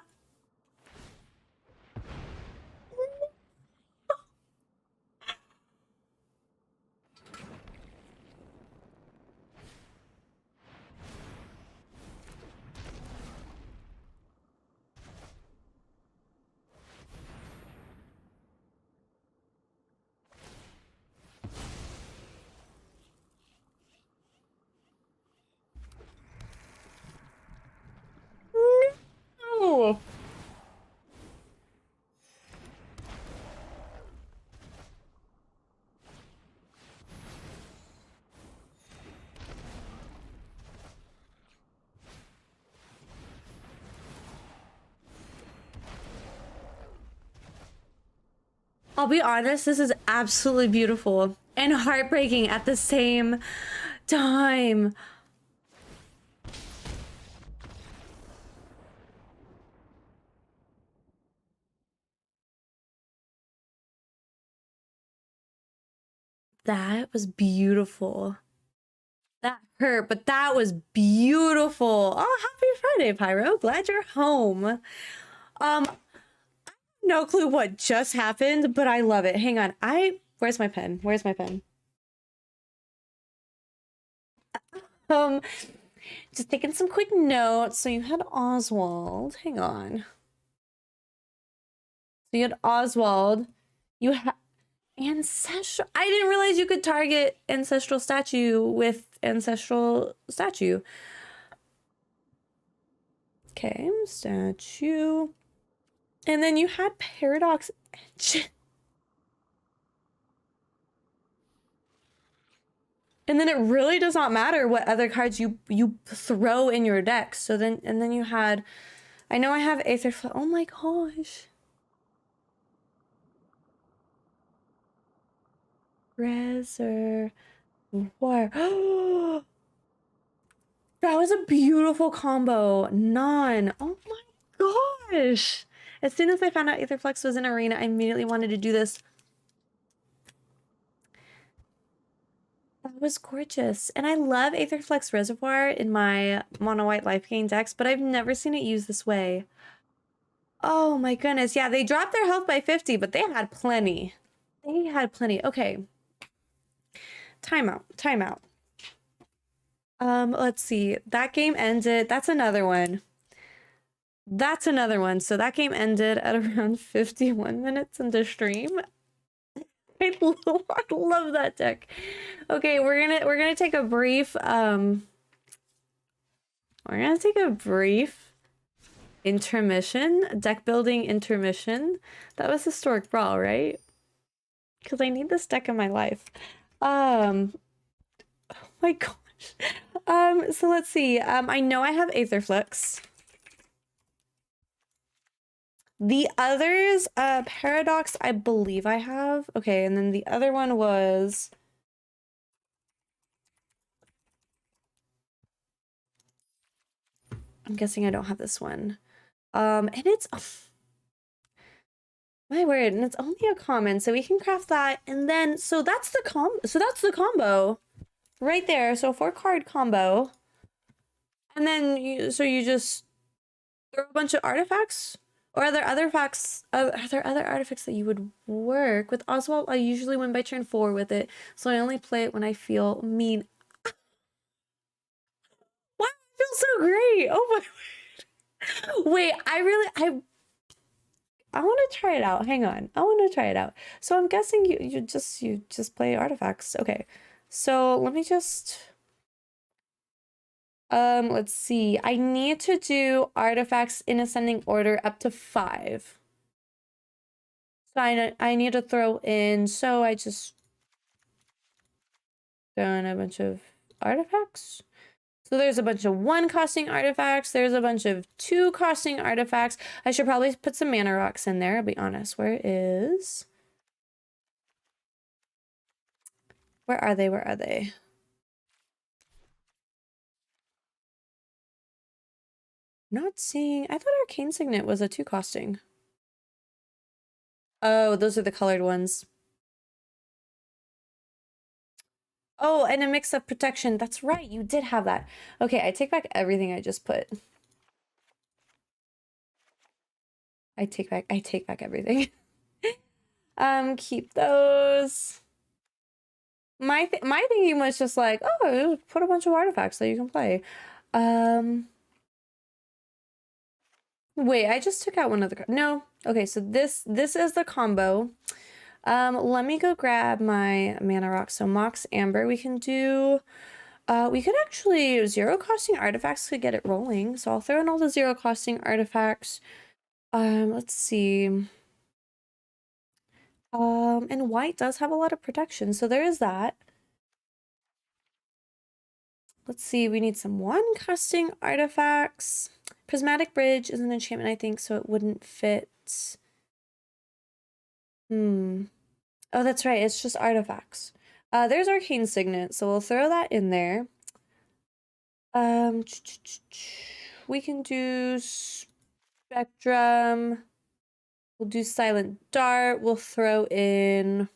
Speaker 1: No! I'll be honest, this is absolutely beautiful and heartbreaking at the same time. That was beautiful. That hurt, but that was beautiful. Oh, happy Friday, Pyro. Glad you're home. No clue what just happened, but I love it. Hang on. Where's my pen? Where's my pen? Just taking some quick notes. So you had Oswald. Hang on. So you had Oswald. You had Ancestral. I didn't realize you could target Ancestral Statue with Ancestral Statue. Okay, Statue. And then you had Paradox Engine. And then it really does not matter what other cards you throw in your deck. So then, and then you had I know I have Aetherflux. Oh my gosh. Reservoir. That was a beautiful combo. None. Oh my gosh. As soon as I found out Aetherflux was in Arena, I immediately wanted to do this. That was gorgeous. And I love Aetherflux Reservoir in my mono white life gain decks, but I've never seen it used this way. Oh my goodness. Yeah, they dropped their health by 50, but they had plenty. They had plenty. Okay. Timeout. Timeout. Let's see. That game ended. That's another one. That's another one. So that game ended at around 51 minutes into stream. I love that deck. Okay, we're gonna take a brief intermission, deck building intermission. That was Historic Brawl, right? Because I need this deck in my life. Oh my gosh. So let's see. I know I have Aetherflux. The others, Paradox, I believe I have. Okay, and then the other one was... I'm guessing I don't have this one. And it's... my word, and it's only a common, so we can craft that, and then... So that's the combo. Right there, so 4-card combo. And then you just throw a bunch of artifacts? Or are there other artifacts that you would work with? Oswald, I usually win by turn 4 with it, so I only play it when I feel mean. Why do I feel so great? Oh my wait, I want to try it out. Hang on, I want to try it out. So I'm guessing you just play artifacts. Okay, so let me just let's see. I need to do artifacts in ascending order up to 5. So I need to throw in, so I just throw in a bunch of artifacts. So there's a bunch of 1-costing artifacts. There's a bunch of 2-costing artifacts. I should probably put some mana rocks in there, I'll be honest. Where are they? Where are they? Not seeing. I thought Arcane Signet was a 2-costing. Oh, those are the colored ones. Oh, and a mix of protection. That's right. You did have that. Okay, I take back everything I just put. I take back everything. Keep those. My thinking was just like, oh, put a bunch of artifacts that you can play. Wait, I just took out one of the no. Okay, so this is the combo. Let me go grab my mana rock. So Mox Amber, we can do. We could actually 0-costing artifacts could get it rolling. So I'll throw in all the 0-costing artifacts. Let's see. And white does have a lot of protection, so there is that. Let's see, we need some 1-costing artifacts. Prismatic Bridge is an enchantment, I think, so it wouldn't fit. Oh, that's right, it's just artifacts. There's Arcane Signet, so we'll throw that in there. We can do Spectrum. We'll do Silent Dart. We'll throw in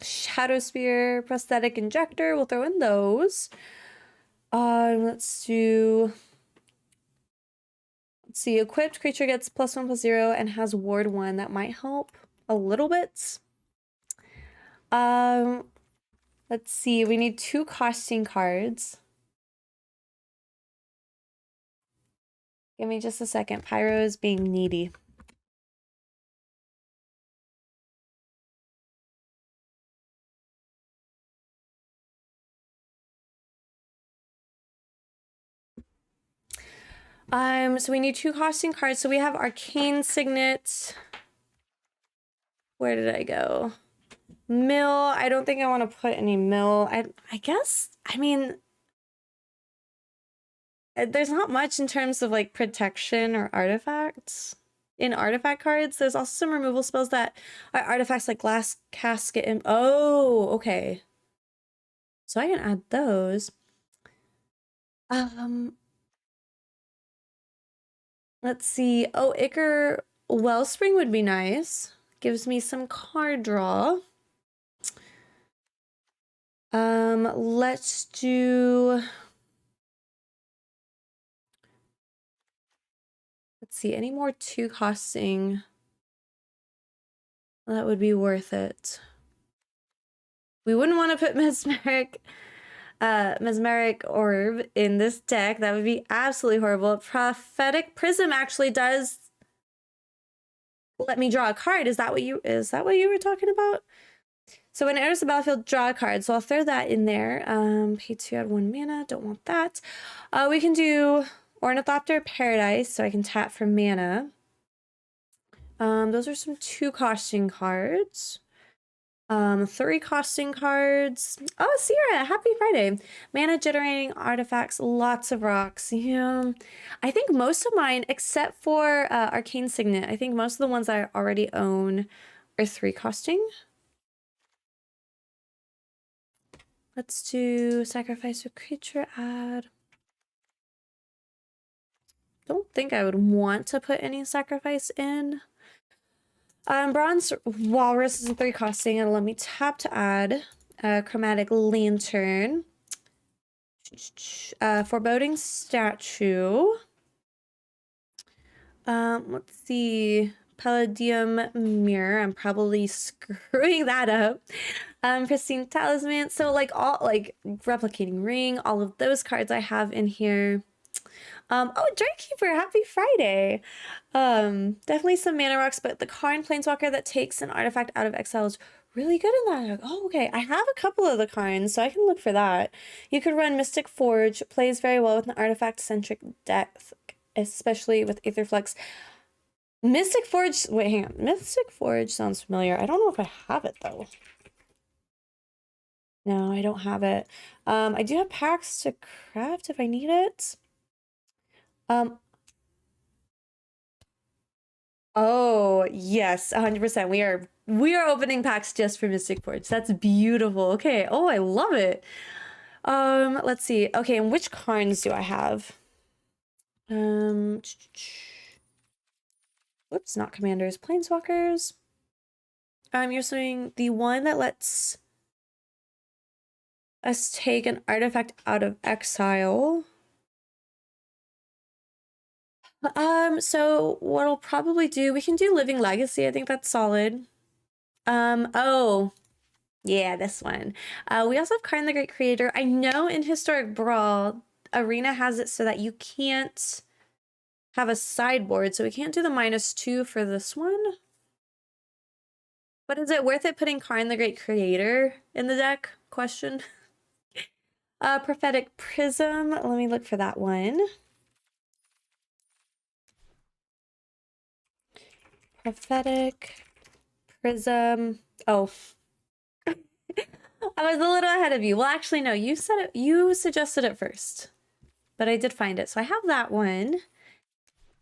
Speaker 1: Shadow Spear, Prosthetic Injector. We'll throw in those. Let's see. Equipped creature gets +1/+0 and has ward 1. That might help a little bit. Let's see. We need 2 costing cards. Give me just a second. Pyro is being needy. So we need 2 costing cards. So we have Arcane Signet. Where did I go? Mill. I don't think I want to put any mill. I guess, I mean, there's not much in terms of like protection or artifacts. In artifact cards, there's also some removal spells that are artifacts like Glass Casket and oh, okay. So I can add those. Let's see. Oh, Ichor Wellspring would be nice. Gives me some card draw. Let's do. Let's see, any more 2 costing that would be worth it. We wouldn't want to put Mesmeric Orb in this deck. That would be absolutely horrible. Prophetic Prism actually does let me draw a card. Is that what you were talking about? So when it enters the battlefield, draw a card. So I'll throw that in there. Pay 2, add 1 mana. Don't want that. We can do Ornithopter Paradise, so I can tap for mana. Those are some 2 costing cards. 3 costing cards. Oh, Sierra, happy Friday. Mana generating artifacts, lots of rocks. Yeah. I think most of mine, except for Arcane Signet, I think most of the ones I already own are 3 costing. Let's do sacrifice a creature, add. Don't think I would want to put any sacrifice in. Bronze Walrus is a 3 costing. It'll let me tap to add a Chromatic Lantern. Foreboding Statue. Let's see. Palladium Mirror. I'm probably screwing that up. Pristine Talisman. So like all like Replicating Ring, all of those cards I have in here. Oh, Drakekeeper, happy Friday. Definitely some mana rocks, but the Karn Planeswalker that takes an artifact out of exile is really good in that. Oh, okay. I have a couple of the Karns, so I can look for that. You could run Mystic Forge, plays very well with an artifact-centric deck, especially with Aetherflux. Mystic Forge, wait, hang on. Mystic Forge sounds familiar. I don't know if I have it, though. No, I don't have it. I do have packs to craft if I need it. Oh, yes, 100%. We are opening packs just for Mystic Forge. That's beautiful. Okay. Oh, I love it. Let's see. Okay, and which cards do I have? Whoops, not commanders, planeswalkers. You're saying the one that lets us take an artifact out of exile. So what I'll probably do, we can do Living Legacy. I think that's solid. Oh, yeah, this one. We also have Karn the Great Creator. I know in Historic Brawl, Arena has it so that you can't have a sideboard, so we can't do the -2 for this one. But is it worth it putting Karn the Great Creator in the deck? Question. Prophetic Prism. Let me look for that one. Prophetic Prism. Oh. I was a little ahead of you. Well, actually, no, you said it. You suggested it first. But I did find it. So I have that one.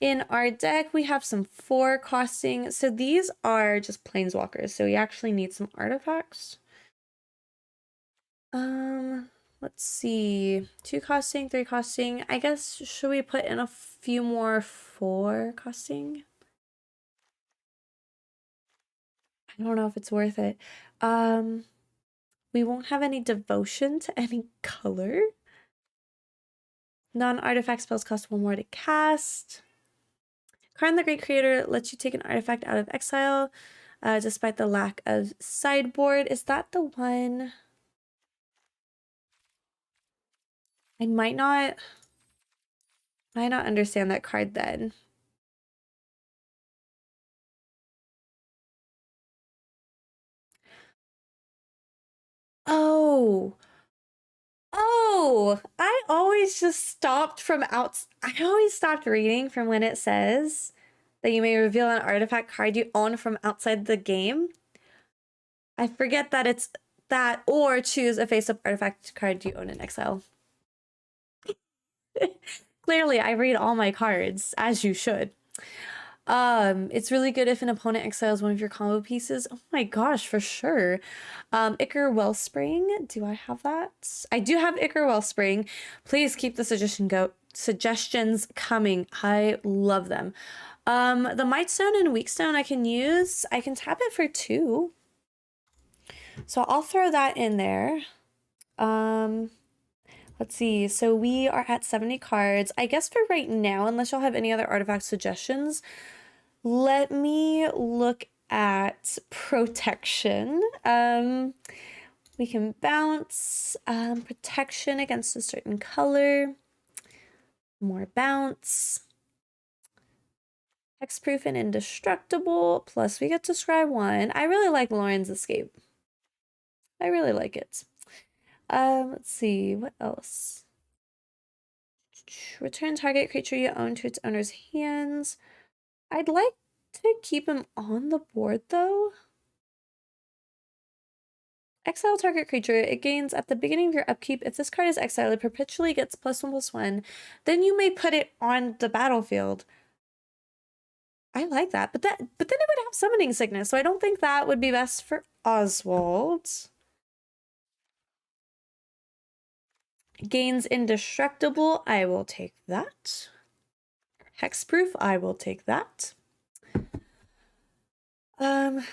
Speaker 1: In our deck, we have some 4 costing. So these are just planeswalkers. So we actually need some artifacts. Let's see. 2 costing, 3 costing. I guess, should we put in a few more 4 costing? I don't know if it's worth it. We won't have any devotion to any color. Non-artifact spells cost 1 more to cast. Karn the Great Creator lets you take an artifact out of exile, despite the lack of sideboard. Is that the one? I might not understand that card then. Oh. Oh, I always just stopped from I always stopped reading from when it says that you may reveal an artifact card you own from outside the game. I forget that it's that, or choose a face-up artifact card you own in exile. Clearly, I read all my cards, as you should. It's really good if an opponent exiles one of your combo pieces. Oh my gosh, for sure. Ichor Wellspring. Do I have that? I do have Ichor Wellspring. Please keep the suggestions coming. I love them. The Might Stone and Weak Stone I can use. I can tap it for 2. So I'll throw that in there. Let's see. So we are at 70 cards. I guess for right now, unless y'all have any other artifact suggestions, let me look at protection. We can bounce, protection against a certain color, more bounce, hexproof and indestructible, plus we get to scry 1. I really like Lauren's Escape. I really like it. Let's see, what else? Return target creature you own to its owner's hands. I'd like to keep him on the board though. Exile target creature. It gains at the beginning of your upkeep. If this card is exiled, it perpetually gets +1/+1. Then you may put it on the battlefield. I like that, but then it would have summoning sickness, so I don't think that would be best for Oswald. Gains indestructible. I will take that. Hexproof. I will take that.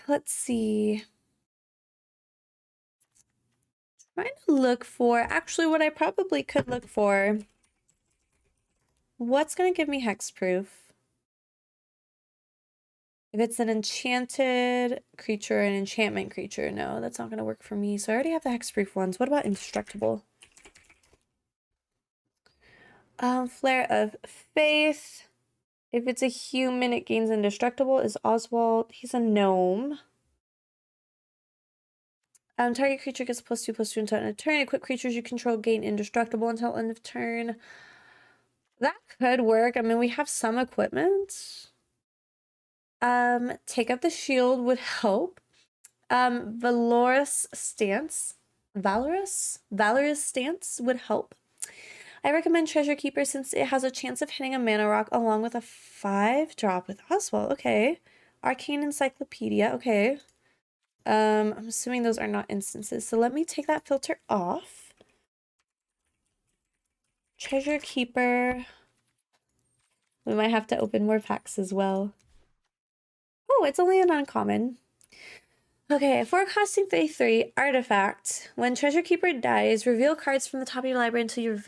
Speaker 1: Let's see. Trying to look for, actually what I probably could look for. What's going to give me hexproof? If it's an enchanted creature, an enchantment creature, no, that's not going to work for me. So I already have the hexproof ones. What about indestructible? Flare of Faith. If it's a human, it gains indestructible. Is Oswald? He's a gnome. Target creature gets +2/+2 until end of turn. Equip creatures you control gain indestructible until end of turn. That could work. I mean, we have some equipment. Take up the shield would help. Valorous Stance would help. I recommend Treasure Keeper since it has a chance of hitting a mana rock along with a 5-drop with Oswald. Okay. Arcane Encyclopedia. Okay. I'm assuming those are not instances. So let me take that filter off. Treasure Keeper. We might have to open more packs as well. Oh, it's only an uncommon. Okay, 4 costing 3/3 artifact. When Treasure Keeper dies, reveal cards from the top of your library until you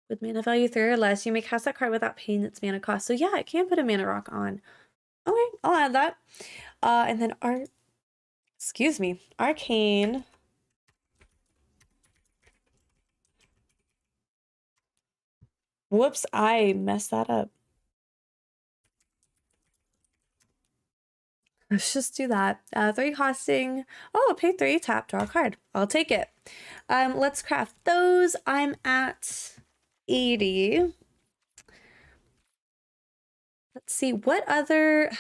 Speaker 1: with mana value 3 or less. You may cast that card without paying its mana cost. So yeah, I can put a mana rock on. Okay, I'll add that. And then Arcane. Whoops, I messed that up. Let's just do that. 3 costing. Oh, pay 3, tap, draw a card. I'll take it. Let's craft those. I'm at 80. Let's see, what other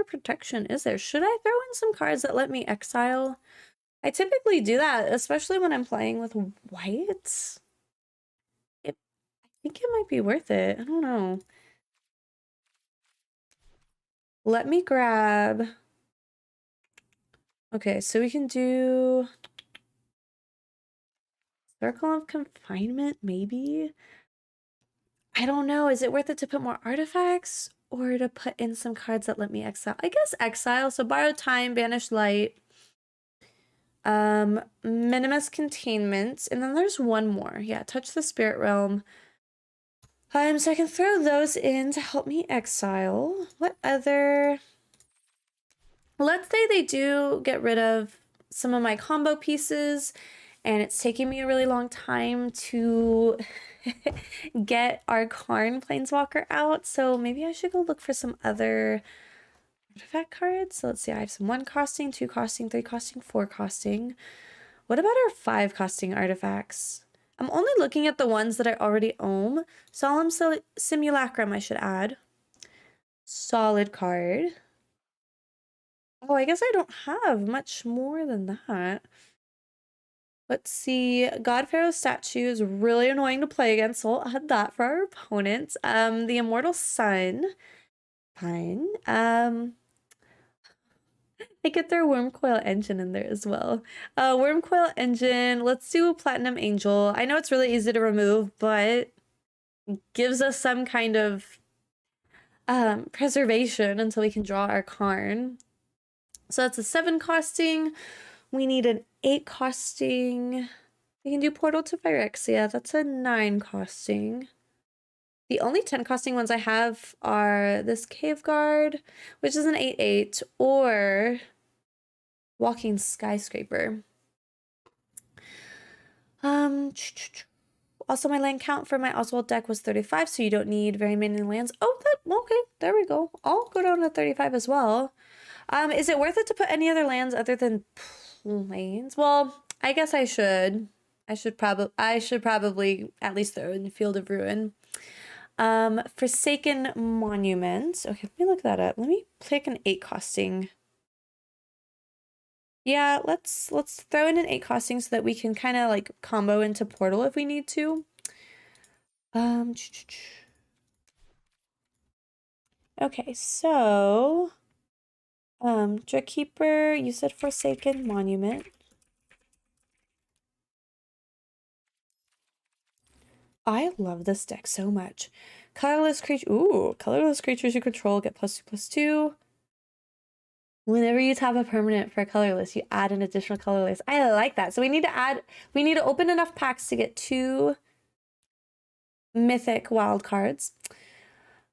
Speaker 1: protection is there? Should I throw in some cards that let me exile? I typically do that, especially when I'm playing with white. I think it might be worth it. I don't know. Let me grab. Okay, so we can do Circle of Confinement, maybe? I don't know. Is it worth it to put more artifacts or to put in some cards that let me exile? I guess exile. So Borrowed Time, Banished Light, Minimus Containment, and then there's one more. Yeah, Touch the Spirit Realm. So I can throw those in to help me exile. What other? Let's say they do get rid of some of my combo pieces and it's taking me a really long time to get our Karn Planeswalker out. So maybe I should go look for some other artifact cards. So let's see, I have some 1 costing, 2 costing, 3 costing, 4 costing. What about our 5 costing artifacts? I'm only looking at the ones that I already own. Solemn Simulacrum I should add. Solid card. Oh, I guess I don't have much more than that. Let's see. God Pharaoh's statue is really annoying to play against, so we'll add that for our opponents. The Immortal Sun. Fine. I could throw Wormcoil Engine in there as well. Wormcoil Engine. Let's do a Platinum Angel. I know it's really easy to remove, but gives us some kind of preservation until we can draw our Karn. So that's a 7 costing. We need an 8 costing. We can do Portal to Phyrexia. That's a 9 costing. The only 10 costing ones I have are this Cave Guard, which is an 8/8, or Walking Skyscraper. Also, my land count for my Oswald deck was 35, so you don't need very many lands. Oh, okay, there we go. I'll go down to 35 as well. Is it worth it to put any other lands other than plains? Well, I guess I should. I should probably at least throw in Field of Ruin. Forsaken Monument. Okay, let me look that up. Let me pick an 8 costing. Yeah, let's throw in an 8 costing so that we can kind of like combo into Portal if we need to. Okay, so Drakeeper, you said Forsaken Monument. I love this deck so much. Colorless creature. Ooh, colorless creatures you control get +2/+2. Whenever you tap a permanent for colorless, you add an additional colorless. I like that. So we need to open enough packs to get 2 mythic wild cards.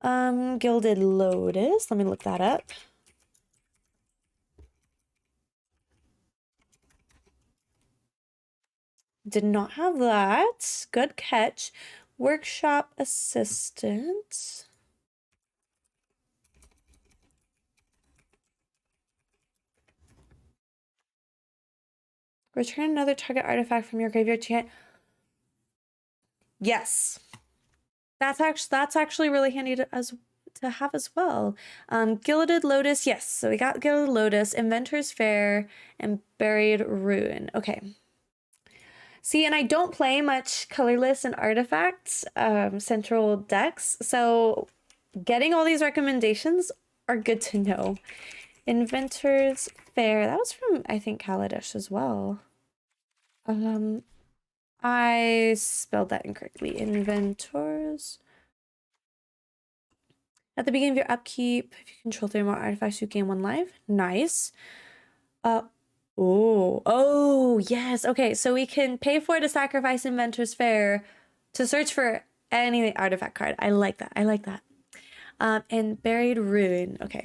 Speaker 1: Gilded Lotus. Let me look that up. Did not have that. Good catch. Workshop Assistant. Return another target artifact from your graveyard to hand. Yes. That's actually really handy to have as well. Gilded Lotus. Yes. So we got Gilded Lotus, Inventor's Fair, and Buried Ruin. Okay. See, and I don't play much colorless and artifacts central decks, so getting all these recommendations are good to know. Inventor's Fair. That was from, I think, Kaladesh as well. I spelled that incorrectly. Inventors. At the beginning of your upkeep, if you control 3 more artifacts, you gain 1 life. Nice. Oh, yes. Okay, so we can pay for it to sacrifice Inventor's Fair to search for any artifact card. I like that. I like that. And Buried Ruin. Okay.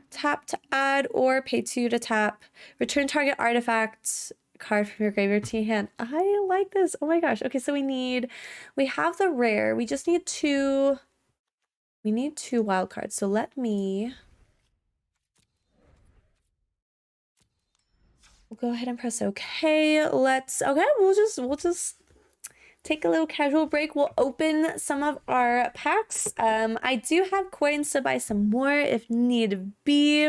Speaker 1: Tap to add or pay 2 to tap. Return target artifact card from your graveyard to your hand. I like this. Oh my gosh. Okay, so we have the rare. We just need 2. We need 2 wild cards. So we'll go ahead and press okay. We'll just take a little casual break. We'll open some of our packs. I do have coins to buy some more if need be.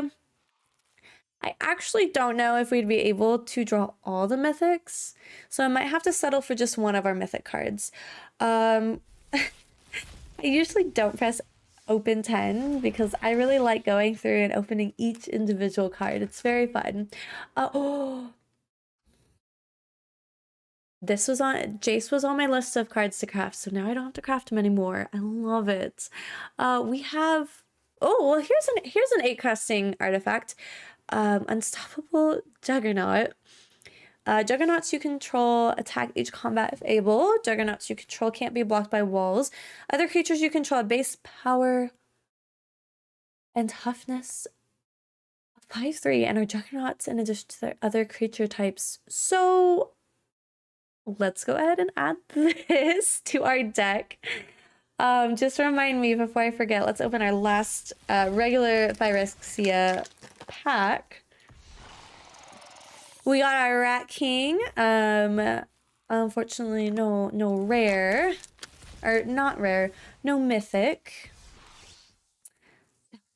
Speaker 1: I actually don't know if we'd be able to draw all the mythics, so I might have to settle for just one of our mythic cards. I usually don't press open 10 because I really like going through and opening each individual card. It's very fun. Jace was on my list of cards to craft, so now I don't have to craft them anymore. I love it. We have, here's an 8 costing artifact. Unstoppable Juggernaut. Juggernauts you control attack each combat if able. Juggernauts you control can't be blocked by walls. Other creatures you control have base power and toughness of 5/3 and are juggernauts in addition to their other creature types. So let's go ahead and add this to our deck. Just remind me before I forget, let's open our last regular Phyrexia pack. We got our Rat King. Unfortunately, no rare. Or not rare. No mythic.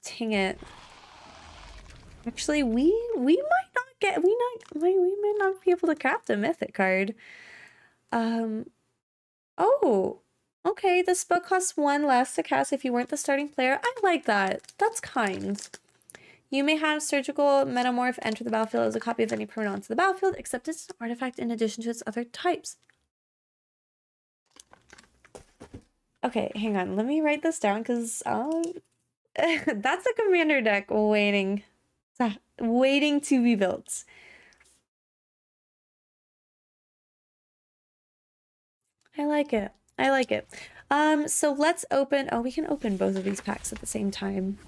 Speaker 1: Dang it. Actually, we might not get we might not be able to craft a mythic card. Oh, okay. The spell costs 1 less to cast if you weren't the starting player. I like that. That's kind. You may have surgical metamorph enter the battlefield as a copy of any permanent onto the battlefield, except it's an artifact in addition to its other types. Okay, hang on. Let me write this down because that's a commander deck waiting to be built. I like it. I like it. So let's open. Oh, we can open both of these packs at the same time.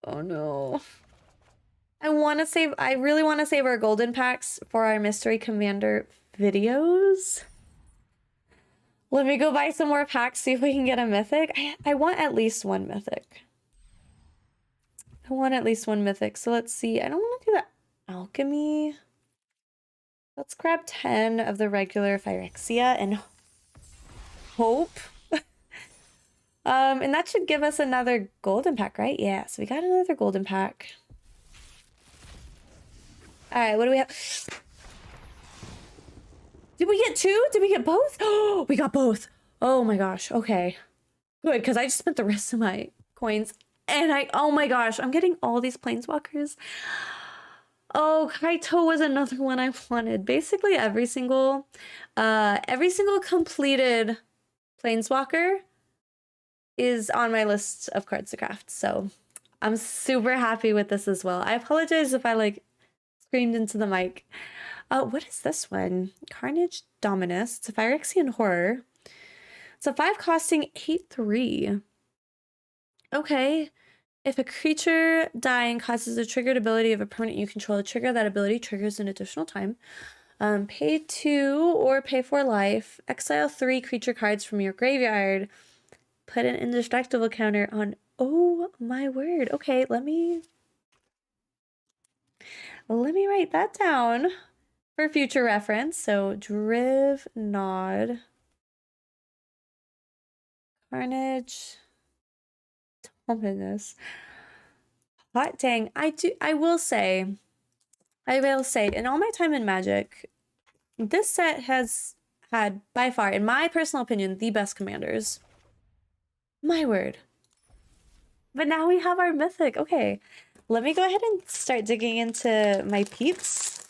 Speaker 1: Oh no. I really want to save our golden packs for our mystery commander videos. Let me go buy some more packs, see if we can get a mythic. I want at least one mythic. I want at least one mythic. So let's see. I don't want to do the alchemy. Let's grab 10 of the regular Phyrexia and hope. And that should give us another golden pack, right? Yeah, so we got another golden pack. All right, what do we have? Did we get 2? Did we get both? Oh, we got both. Oh my gosh. Okay. Good, because I just spent the rest of my coins and oh my gosh, I'm getting all these planeswalkers. Oh, Kaito was another one I wanted. Basically every single completed planeswalker is on my list of cards to craft. So I'm super happy with this as well. I apologize if I like screamed into the mic. What is this one? Carnage Dominus. It's a Phyrexian horror. It's a 5 costing 8/3. Okay. If a creature dying causes a triggered ability of a permanent you control, a trigger that ability triggers an additional time. Pay 2 or pay 4 life. Exile 3 creature cards from your graveyard. Put an indestructible counter on. Oh my word. Okay, let me write that down for future reference. So Driv Nod. Carnage. Ominous. Hot dang. I will say, in all my time in Magic, this set has had, by far, in my personal opinion, the best commanders. My word. But now we have our mythic. Okay. Let me go ahead and start digging into my peeps.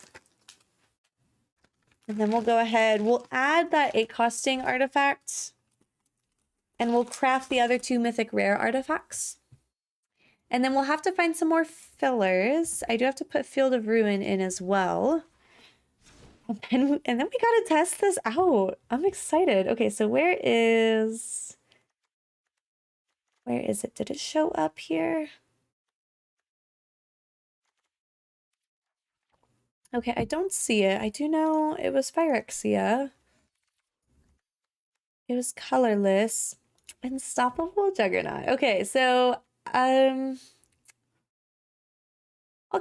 Speaker 1: And then we'll go ahead. We'll add that 8 costing artifact. And we'll craft the other 2 mythic rare artifacts. And then we'll have to find some more fillers. I do have to put Field of Ruin in as well. And then we gotta test this out. I'm excited. Okay, so where is it? Did it show up here? Okay, I don't see it. I do know it was Phyrexia. It was colorless. Unstoppable Juggernaut. Okay, so I'll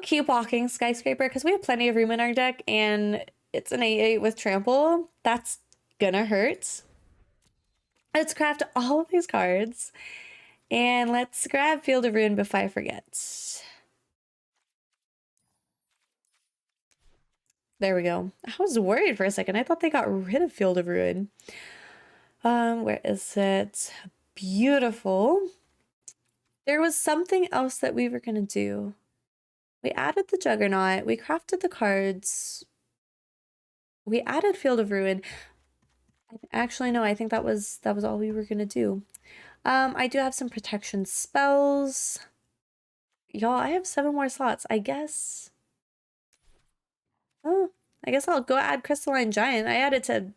Speaker 1: keep walking Skyscraper because we have plenty of room in our deck and it's an 8/8 with trample. That's gonna hurt. Let's craft all of these cards. And let's grab Field of Ruin before I forget. There we go. I was worried for a second. I thought they got rid of Field of Ruin. Where is it? Beautiful. There was something else that we were gonna do. We added the Juggernaut. We crafted the cards. We added Field of Ruin. Actually, no, I think that was all we were gonna do. I do have some protection spells. Y'all, I have 7 more slots. I guess. Oh, I guess I'll go add Crystalline Giant. I add it to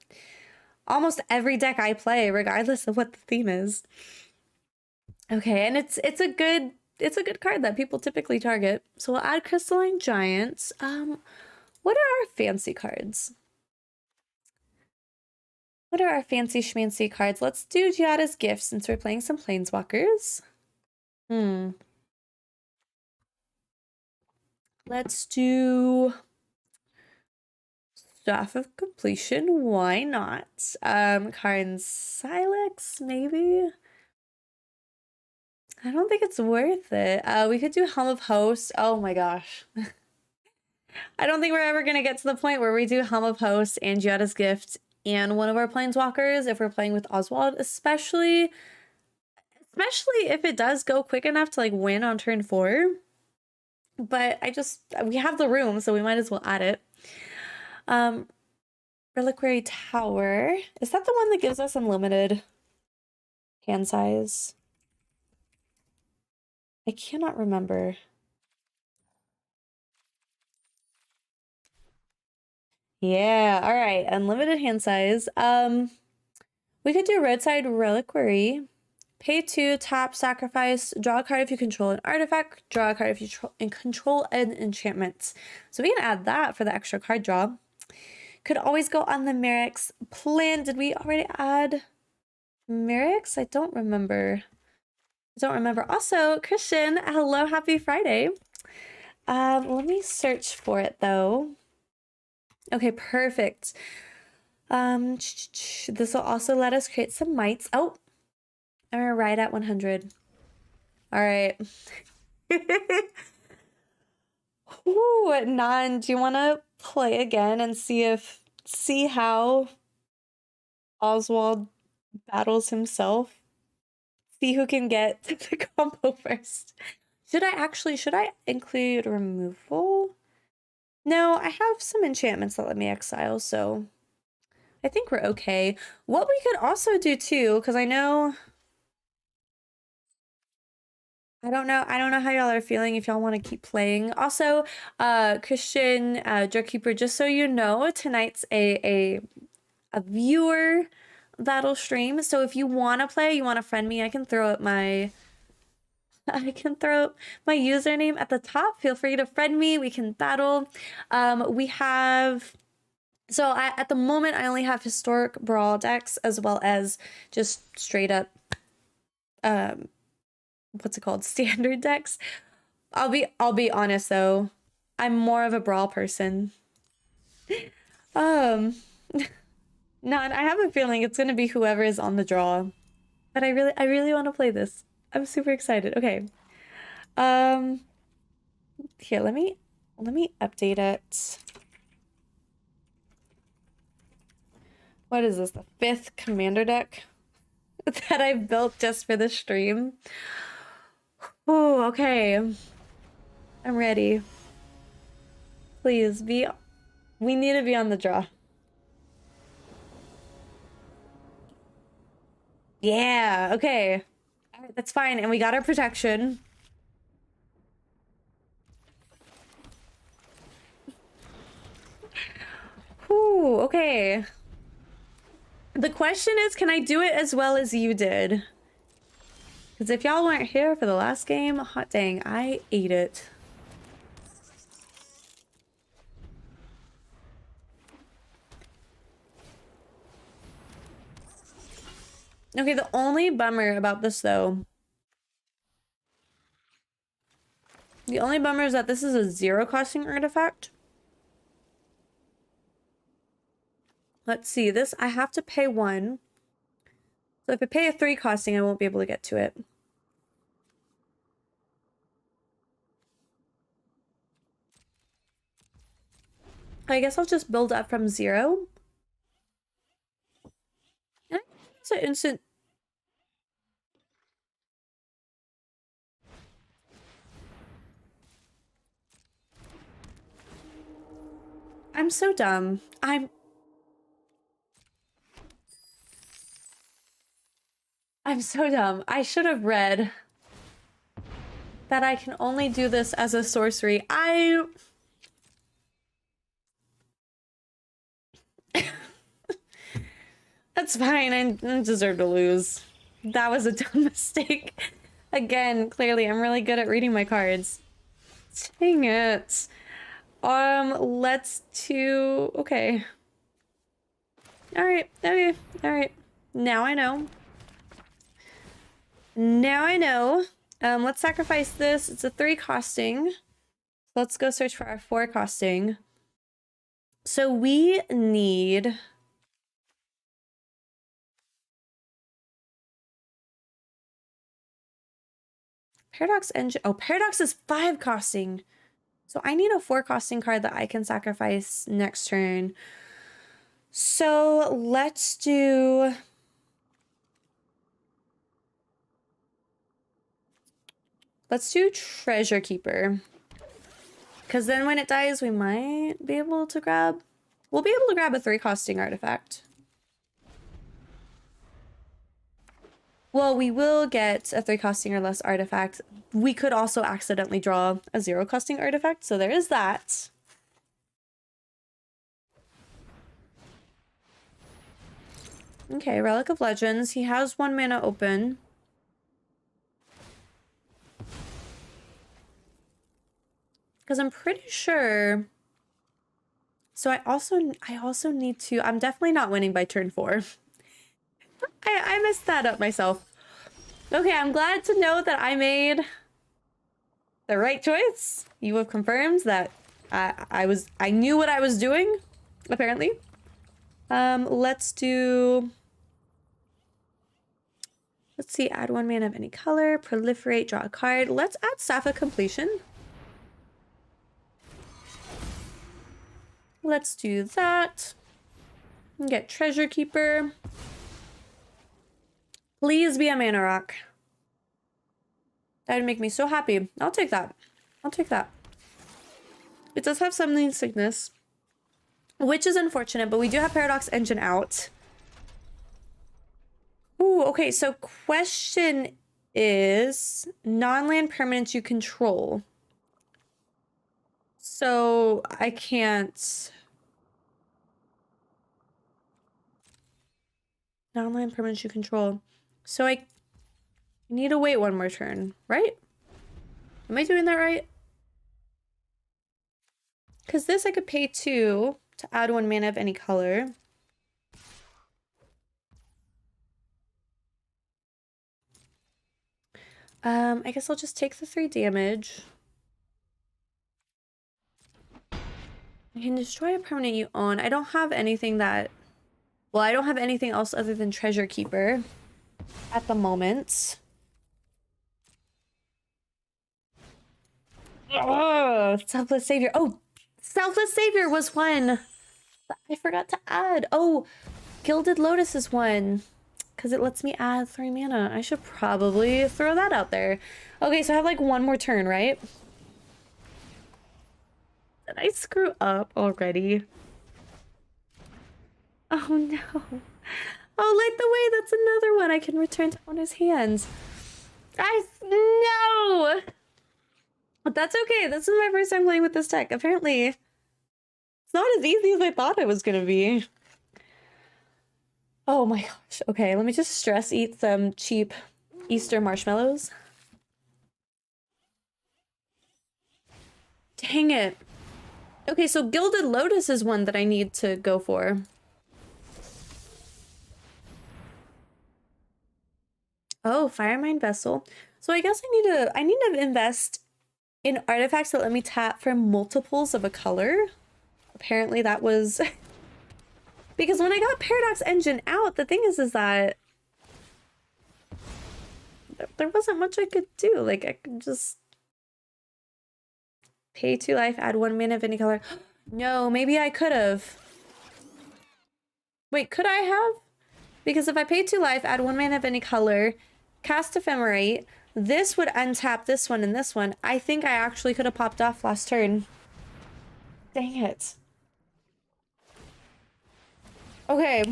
Speaker 1: almost every deck I play, regardless of what the theme is. Okay, and it's a good card that people typically target. So we'll add Crystalline Giants. What are our fancy cards? What are our fancy schmancy cards? Let's do Giada's Gift since we're playing some Planeswalkers. Let's do Staff of Completion. Why not? Karn Silex, maybe? I don't think it's worth it. We could do Helm of Hosts. Oh my gosh. I don't think we're ever going to get to the point where we do Helm of Hosts and Giada's Gift and one of our Planeswalkers if we're playing with Oswald, especially if it does go quick enough to like win on turn 4. But we have the room, so we might as well add it. Reliquary Tower. Is that the one that gives us unlimited hand size? I cannot remember. Yeah, all right. Unlimited hand size. We could do Roadside Reliquary. Pay 2, tap, sacrifice, draw a card if you control an artifact, draw a card if you control an enchantment. So we can add that for the extra card draw. Could always go on the Merrick's plan. Did we already add Merrick's? I don't remember. Also, Christian, hello, happy Friday. Let me search for it though. Okay, perfect. This will also let us create some mites. Oh, I'm right at 100. All right. Ooh, Nan, do you want to play again and see how Oswald battles himself? See who can get the combo first. Should I include removal? No, I have some enchantments that let me exile, so I think we're okay. What we could also do too, because I don't know how y'all are feeling, if y'all want to keep playing. Also, Christian, Drugkeeper, just so you know, tonight's a viewer battle stream. So if you want to play, you want to friend me, I can throw up my username at the top. Feel free to friend me. We can battle. We have... So at the moment, I only have Historic Brawl decks as well as just straight up, what's it called? Standard decks. I'll be honest though, I'm more of a Brawl person. None. I have a feeling it's gonna be whoever is on the draw, but I really want to play this. I'm super excited. Okay. Here, let me update it. What is this? The 5th commander deck that I've built just for this stream. Oh, okay. I'm ready. Please we need to be on the draw. Yeah, okay. All right, that's fine. And we got our protection. Whew, okay. The question is, can I do it as well as you did? Because if y'all weren't here for the last game, hot dang, I ate it. Okay, the only bummer about this though, is that this is a 0 costing artifact. Let's see, this I have to pay 1. So if I pay a 3 costing, I won't be able to get to it. I guess I'll just build up from 0. It's an instant. I'm so dumb. I'm so dumb. I should have read that I can only do this as a sorcery. That's fine. I deserve to lose. That was a dumb mistake. Again, clearly I'm really good at reading my cards. Dang it. Let's do... Okay. Alright, okay, alright. Now I know. Let's sacrifice this. It's a 3 costing. Let's go search for our 4 costing. So we need... Paradox Engine. Oh, Paradox is 5 costing. So I need a 4 costing card that I can sacrifice next turn. So let's do... Let's do Treasure Keeper. Because then when it dies, we might be able to grab... We'll be able to grab a 3 costing artifact. Well, we will get a 3 costing or less artifact. We could also accidentally draw a 0 costing artifact, so there is that. Okay, Relic of Legends. He has 1 mana open. Because I'm pretty sure... So I also need to... I'm definitely not winning by turn 4. I messed that up myself. Okay, I'm glad to know that I made the right choice. You have confirmed that I knew what I was doing, apparently. Let's see, add 1 mana of any color, proliferate, draw a card. Let's add Staff of Completion. Let's do that. Get Treasure Keeper. Please be a mana rock. That would make me so happy. I'll take that. I'll take that. It does have Summoning Sickness, which is unfortunate, but we do have Paradox Engine out. Ooh, okay, so question is non-land permanents you control. So I can't... Non-land permanents you control. So I need to wait 1 more turn, right? Am I doing that right? Because this I could pay 2 to add 1 mana of any color. I guess I'll just take the 3 damage. I can destroy a permanent you own. I don't have anything that... Well, I don't have anything else other than Treasure Keeper at the moment. Oh, Selfless Savior. Oh, Selfless Savior was 1 that I forgot to add. Oh, Gilded Lotus is 1 because it lets me add 3 mana. I should probably throw that out there. Okay, so I have like 1 more turn, right? Did I screw up already? Oh no. Oh, light the way. That's another one I can return to owner's hands. No! But that's okay. This is my first time playing with this deck. Apparently, it's not as easy as I thought it was gonna be. Oh my gosh. Okay, let me just stress eat some cheap Easter marshmallows. Dang it. Okay, so Gilded Lotus is 1 that I need to go for. Oh, Firemind Vessel. So I guess I need to invest in artifacts that let me tap for multiples of a color. Apparently that was... Because when I got Paradox Engine out, the thing is that there wasn't much I could do. Like, I could just pay 2 life, add 1 mana of any color. No, maybe I could have. Wait, could I have? Because if I pay 2 life, add 1 mana of any color, cast Ephemerate, this would untap this one and this one. I think I actually could have popped off last turn. Dang it. Okay.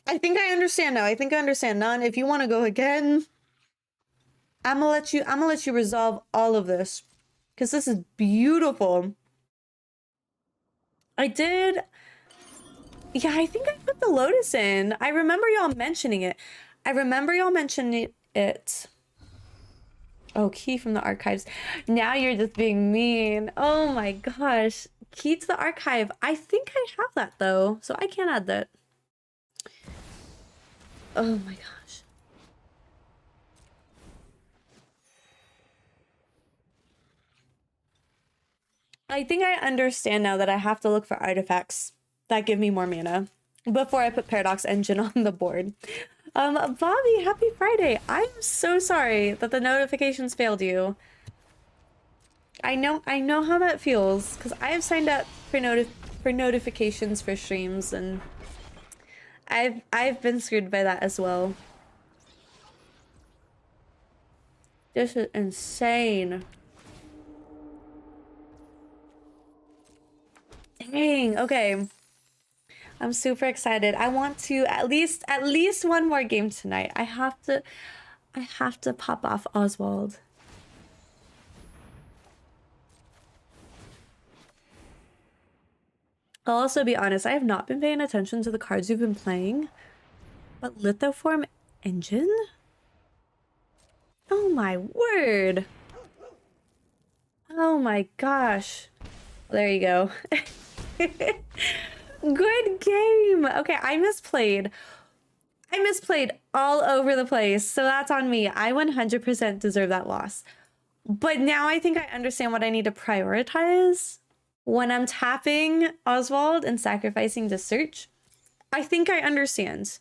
Speaker 1: I think I understand now. I think I understand. Nan, if you want to go again, I'm gonna let you resolve all of this. Because this is beautiful. I did... Yeah, I think I put the Lotus in. I remember y'all mentioning it. Oh, key from the archives. Now you're just being mean. Oh my gosh. Key to the archive. I think I have that though, so I can't add that. Oh my gosh. I think I understand now that I have to look for artifacts that give me more mana before I put Paradox Engine on the board. Bobby, happy Friday. I'm so sorry that the notifications failed you. I know how that feels because I have signed up for notifications for streams and I've been screwed by that as well. This is insane. Dang, okay. I'm super excited. I want to at least one more game tonight. I have to pop off Oswald. I'll also be honest, I have not been paying attention to the cards you've been playing. But Lithoform Engine? Oh my word. Oh my gosh. There you go. Good game. Okay, I misplayed all over the place, so that's on me. I 100% deserve that loss. But now I think I understand what I need to prioritize when I'm tapping Oswald and sacrificing to search. I think I understand.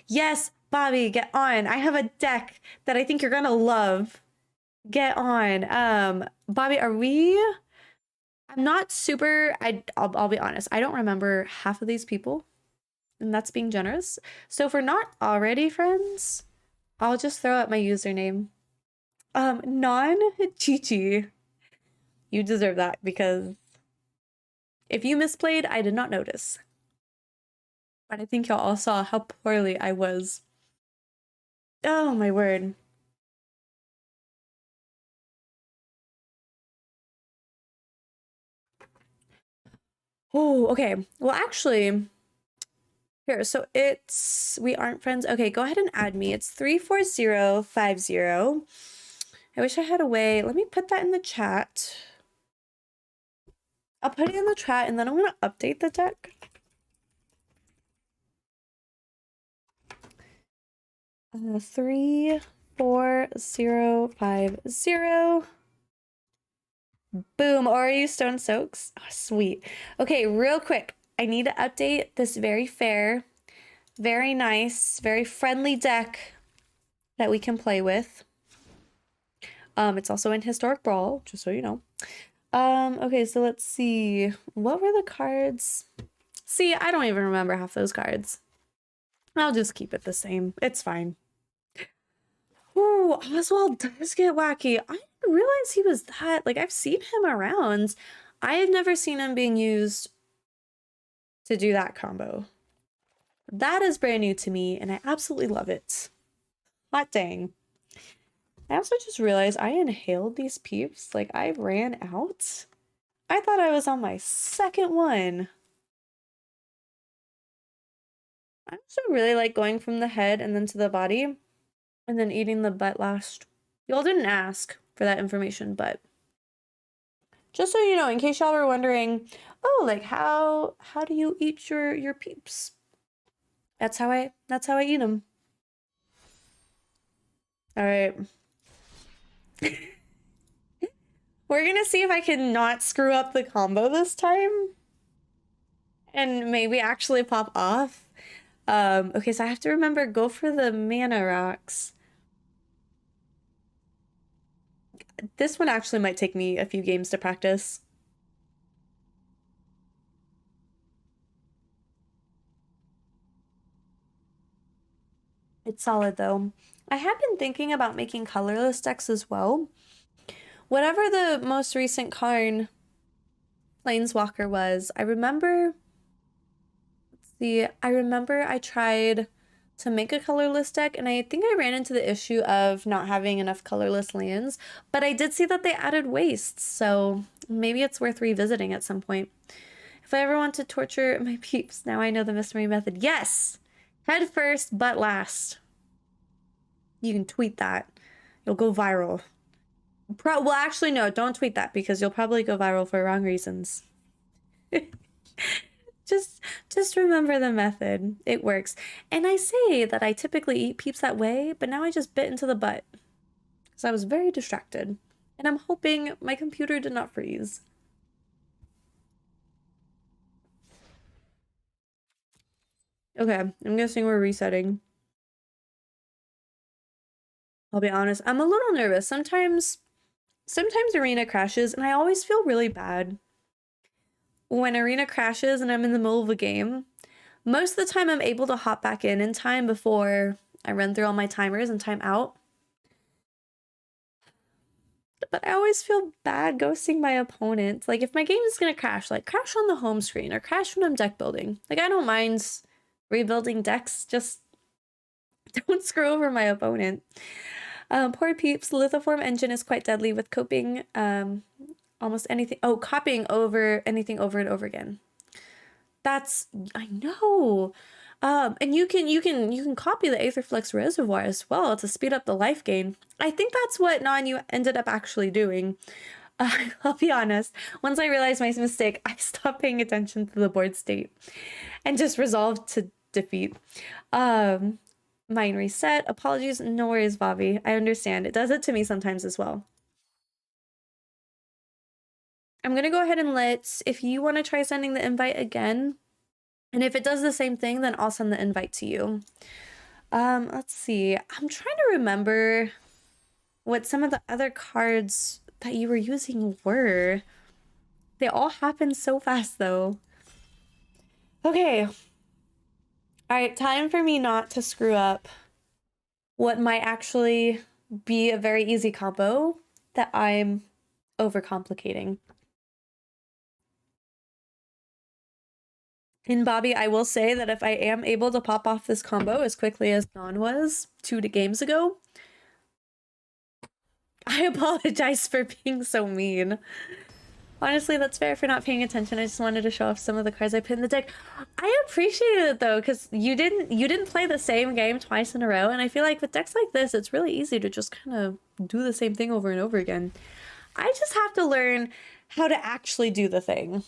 Speaker 1: Yes, Bobby, get on. I have a deck that I think you're gonna love. Get on. Bobby, are we... I'm not super... I'll be honest. I don't remember half of these people. And that's being generous. So if we're not already friends, I'll just throw out my username. Non-Chichi. You deserve that because if you misplayed, I did not notice. But I think y'all all saw how poorly I was. Oh my word. Oh, okay. Well, actually, here, so it's, we aren't friends. Okay, go ahead and add me. It's 34050. I wish I had a way. Let me put that in the chat. I'll put it in the chat and then I'm going to update the deck. Uh, 34050. Boom, Ori Stone Soaks. Oh, sweet. Okay, real quick. I need to update this very fair, very nice, very friendly deck that we can play with. It's also in Historic Brawl, just so you know. Okay, so let's see. What were the cards? See, I don't even remember half those cards. I'll just keep it the same. It's fine. Ooh, Oswald does get wacky. I didn't realize he was that. Like, I've seen him around. I have never seen him being used to do that combo. That is brand new to me, and I absolutely love it. Hot dang. I also just realized I inhaled these peeps. Like, I ran out. I thought I was on my second one. I also really like going from the head and then to the body, and then eating the butt last. Y'all didn't ask for that information, but just so you know, in case y'all were wondering, oh, like how do you eat your peeps? That's how I eat them. All right. We're gonna see if I can not screw up the combo this time and maybe actually pop off. Okay, so I have to remember, go for the mana rocks. This one actually might take me a few games to practice. It's solid though. I have been thinking about making colorless decks as well. Whatever the most recent Karn Planeswalker was, I remember I tried to make a colorless deck, and I think I ran into the issue of not having enough colorless lands, but I did see that they added wastes, so maybe it's worth revisiting at some point. If I ever want to torture my peeps, now I know the mystery method. Yes! Head first, butt last. You can tweet that. You'll go viral. Well, actually, no, don't tweet that because you'll probably go viral for wrong reasons. Just remember the method. It works. And I say that I typically eat peeps that way, but now I just bit into the butt because I was very distracted. And I'm hoping my computer did not freeze. Okay, I'm guessing we're resetting. I'll be honest, I'm a little nervous. Sometimes Arena crashes, and I always feel really bad when Arena crashes and I'm in the middle of a game. Most of the time, I'm able to hop back in time before I run through all my timers and time out. But I always feel bad ghosting my opponent. Like, if my game is gonna crash, like, crash on the home screen or crash when I'm deck building. Like, I don't mind rebuilding decks, just don't screw over my opponent. Poor peeps, Lithoform engine is quite deadly with coping almost anything. Oh, copying over anything over and over again. That's, I know. And you can copy the Aetherflux reservoir as well to speed up the life gain. I think that's what you ended up actually doing. I'll be honest. Once I realized my mistake, I stopped paying attention to the board state and just resolved to defeat. Mine reset. Apologies. No worries, Bobby. I understand. It does it to me sometimes as well. I'm going to go ahead and if you want to try sending the invite again, and if it does the same thing, then I'll send the invite to you. Let's see. I'm trying to remember what some of the other cards that you were using were. They all happened so fast, though. Okay. All right, time for me not to screw up what might actually be a very easy combo that I'm overcomplicating. And Bobby, I will say that if I am able to pop off this combo as quickly as Dawn was 2 games ago, I apologize for being so mean. Honestly, that's fair for not paying attention. I just wanted to show off some of the cards I put in the deck. I appreciate it though, because you didn't play the same game twice in a row, and I feel like with decks like this, it's really easy to just kind of do the same thing over and over again. I just have to learn how to actually do the thing.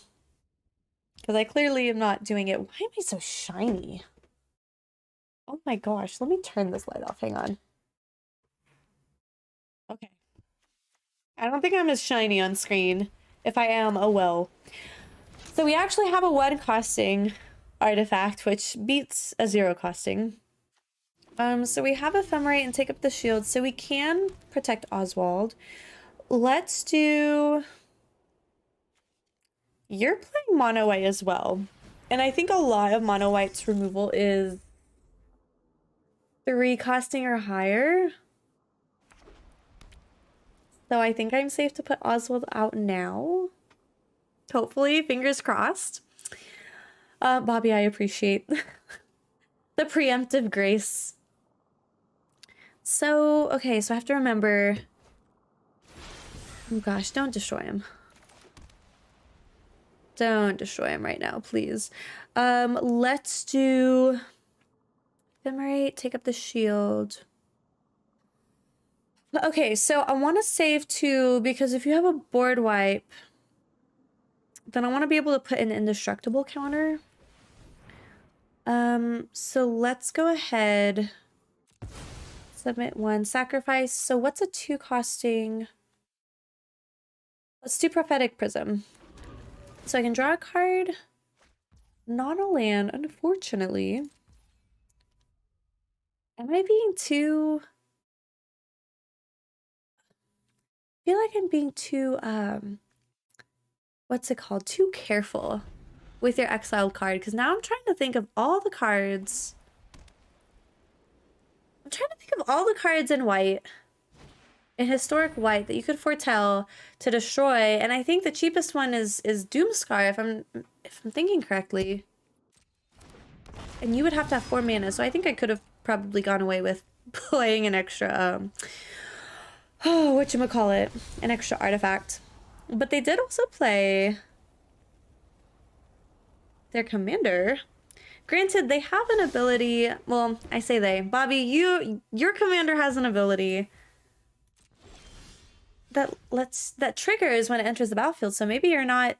Speaker 1: Because I clearly am not doing it. Why am I so shiny? Oh my gosh, let me turn this light off. Hang on. Okay. I don't think I'm as shiny on screen. If I am, oh well. So we actually have a 1 costing artifact, which beats a 0 costing. So we have Ephemerate and Take Up the Shield, so we can protect Oswald. Let's do... You're playing Mono White as well. And I think a lot of Mono White's removal is 3 costing or higher. So I think I'm safe to put Oswald out now. Hopefully, fingers crossed. Bobby, I appreciate the preemptive grace. So, okay, so I have to remember... Oh gosh, don't destroy him. Don't destroy him right now, please. Let's do... Ephemerate, Take Up the Shield. Okay, so I want to save 2, because if you have a board wipe, then I want to be able to put an indestructible counter. So let's go ahead. Submit 1, sacrifice. So what's a 2 costing? Let's do Prophetic Prism. So I can draw a card. Not a land, unfortunately. Am I being too... I feel like I'm being too, what's it called? Too careful with your exiled card, because now I'm trying to think of all the cards. I'm trying to think of all the cards in white, in historic white, that you could foretell to destroy, and I think the cheapest one is Doomscar, if I'm thinking correctly. And you would have to have 4 mana, so I think I could have probably gone away with playing an extra, whatchamacallit, an extra artifact. But they did also play their commander. Granted, they have an ability, well, I say they. Bobby, your commander has an ability that triggers when it enters the battlefield, so maybe you're not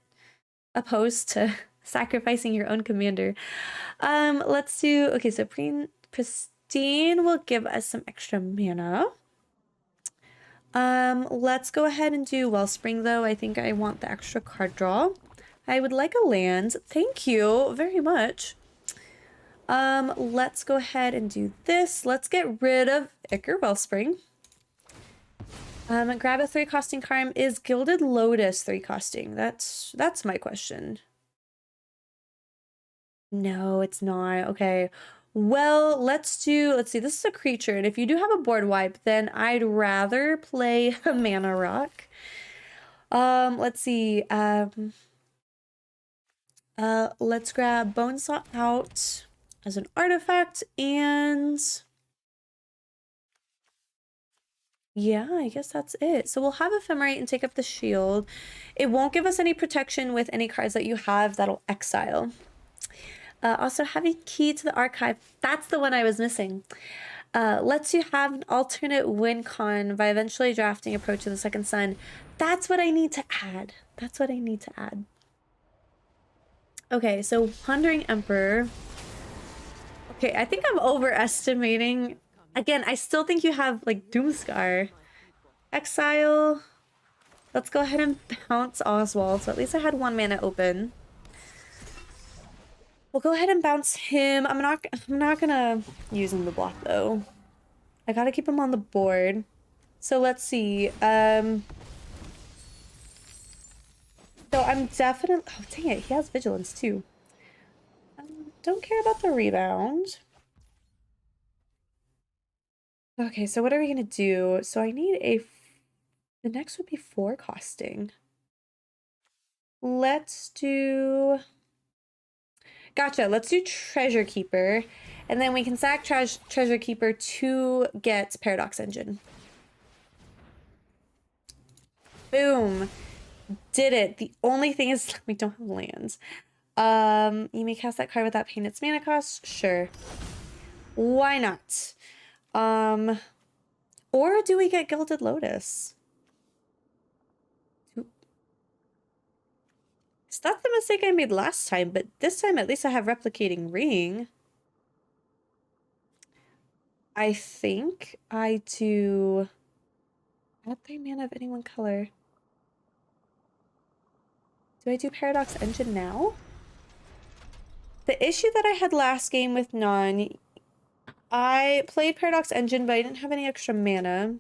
Speaker 1: opposed to sacrificing your own commander. Let's do, okay, so Pristine will give us some extra mana. Let's go ahead and do Wellspring, though. I think I want the extra card draw. I would like a land. Thank you very much. Let's go ahead and do this. Let's get rid of Ichor Wellspring. Grab a 3 costing card. Is Gilded Lotus 3 costing? That's my question. No, it's not. Okay. Well, let's see. This is a creature, and if you do have a board wipe, then I'd rather play a mana rock. Let's see. Let's grab Bonesaw out as an artifact, and yeah, I guess that's it. So we'll have Ephemerate and take up the shield. It won't give us any protection with any cards that you have that'll exile. Also, having Key to the Archive, that's the one I was missing. Lets you have an alternate win con by eventually drafting Approach to the Second Sun. That's what I need to add. That's what I need to add. Okay, so Wandering Emperor. Okay, I think I'm overestimating. Again, I still think you have like Doomscar. Exile. Let's go ahead and bounce Oswald. So at least I had 1 mana open. We'll go ahead and bounce him. I'm not gonna use him to block though. I gotta keep him on the board. So let's see. So I'm definitely, oh dang it, he has vigilance too. Don't care about the rebound. Okay, so what are we gonna do? So I need the next would be 4 costing. Let's do, gotcha, let's do Treasure Keeper. And then we can sack Treasure Keeper to get Paradox Engine. Boom. Did it. The only thing is we don't have lands. You may cast that card without paying its mana cost. Sure. Why not? Or do we get Gilded Lotus? So that's the mistake I made last time, but this time at least I have Replicating Ring. I think I do add 3 mana of any one color. Do I do Paradox Engine now? The issue that I had last game with none, I played Paradox Engine, but I didn't have any extra mana.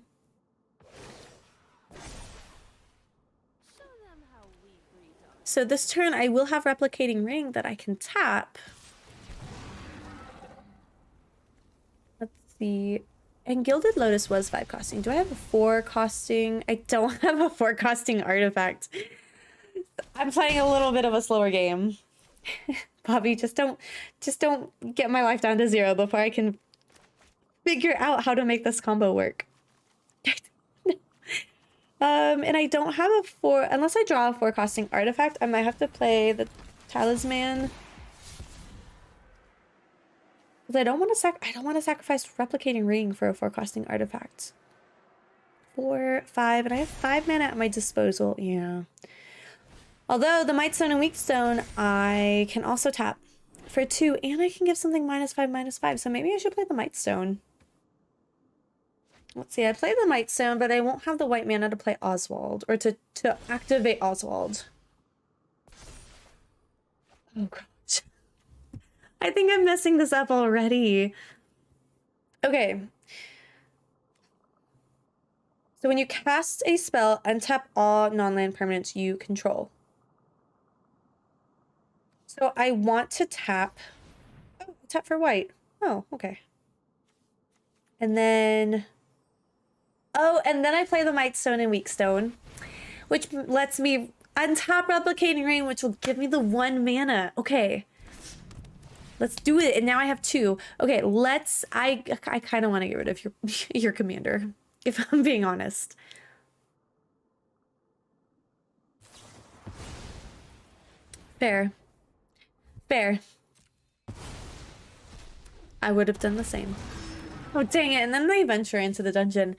Speaker 1: So this turn I will have Replicating Ring that I can tap. Let's see. And Gilded Lotus was 5 costing. Do I have a 4 costing? I don't have a 4 costing artifact. I'm playing a little bit of a slower game. Bobby, just don't get my life down to 0 before I can figure out how to make this combo work. And I don't have a 4, unless I draw a 4 costing artifact, I might have to play the Talisman. Because I don't want to sacrifice Replicating Ring for a 4 costing artifact. 4, 5, and I have 5 mana at my disposal. Yeah. Although the Might Stone and Weak Stone, I can also tap for 2, and I can give something -5/-5, so maybe I should play the Might Stone. Let's see, I play the Might Stone, but I won't have the white mana to play Oswald, or to activate Oswald. Oh gosh. I think I'm messing this up already. Okay. So when you cast a spell, untap all non-land permanents you control. So I want to tap. Oh, tap for white. Oh, okay. And then. Oh, and then I play the Might Stone and Weak Stone, which lets me untap Replicating Ring, which will give me the 1 mana. Okay. Let's do it. And now I have 2. Okay, I kind of want to get rid of your commander, if I'm being honest. Fair. Fair. I would have done the same. Oh, dang it. And then they venture into the dungeon.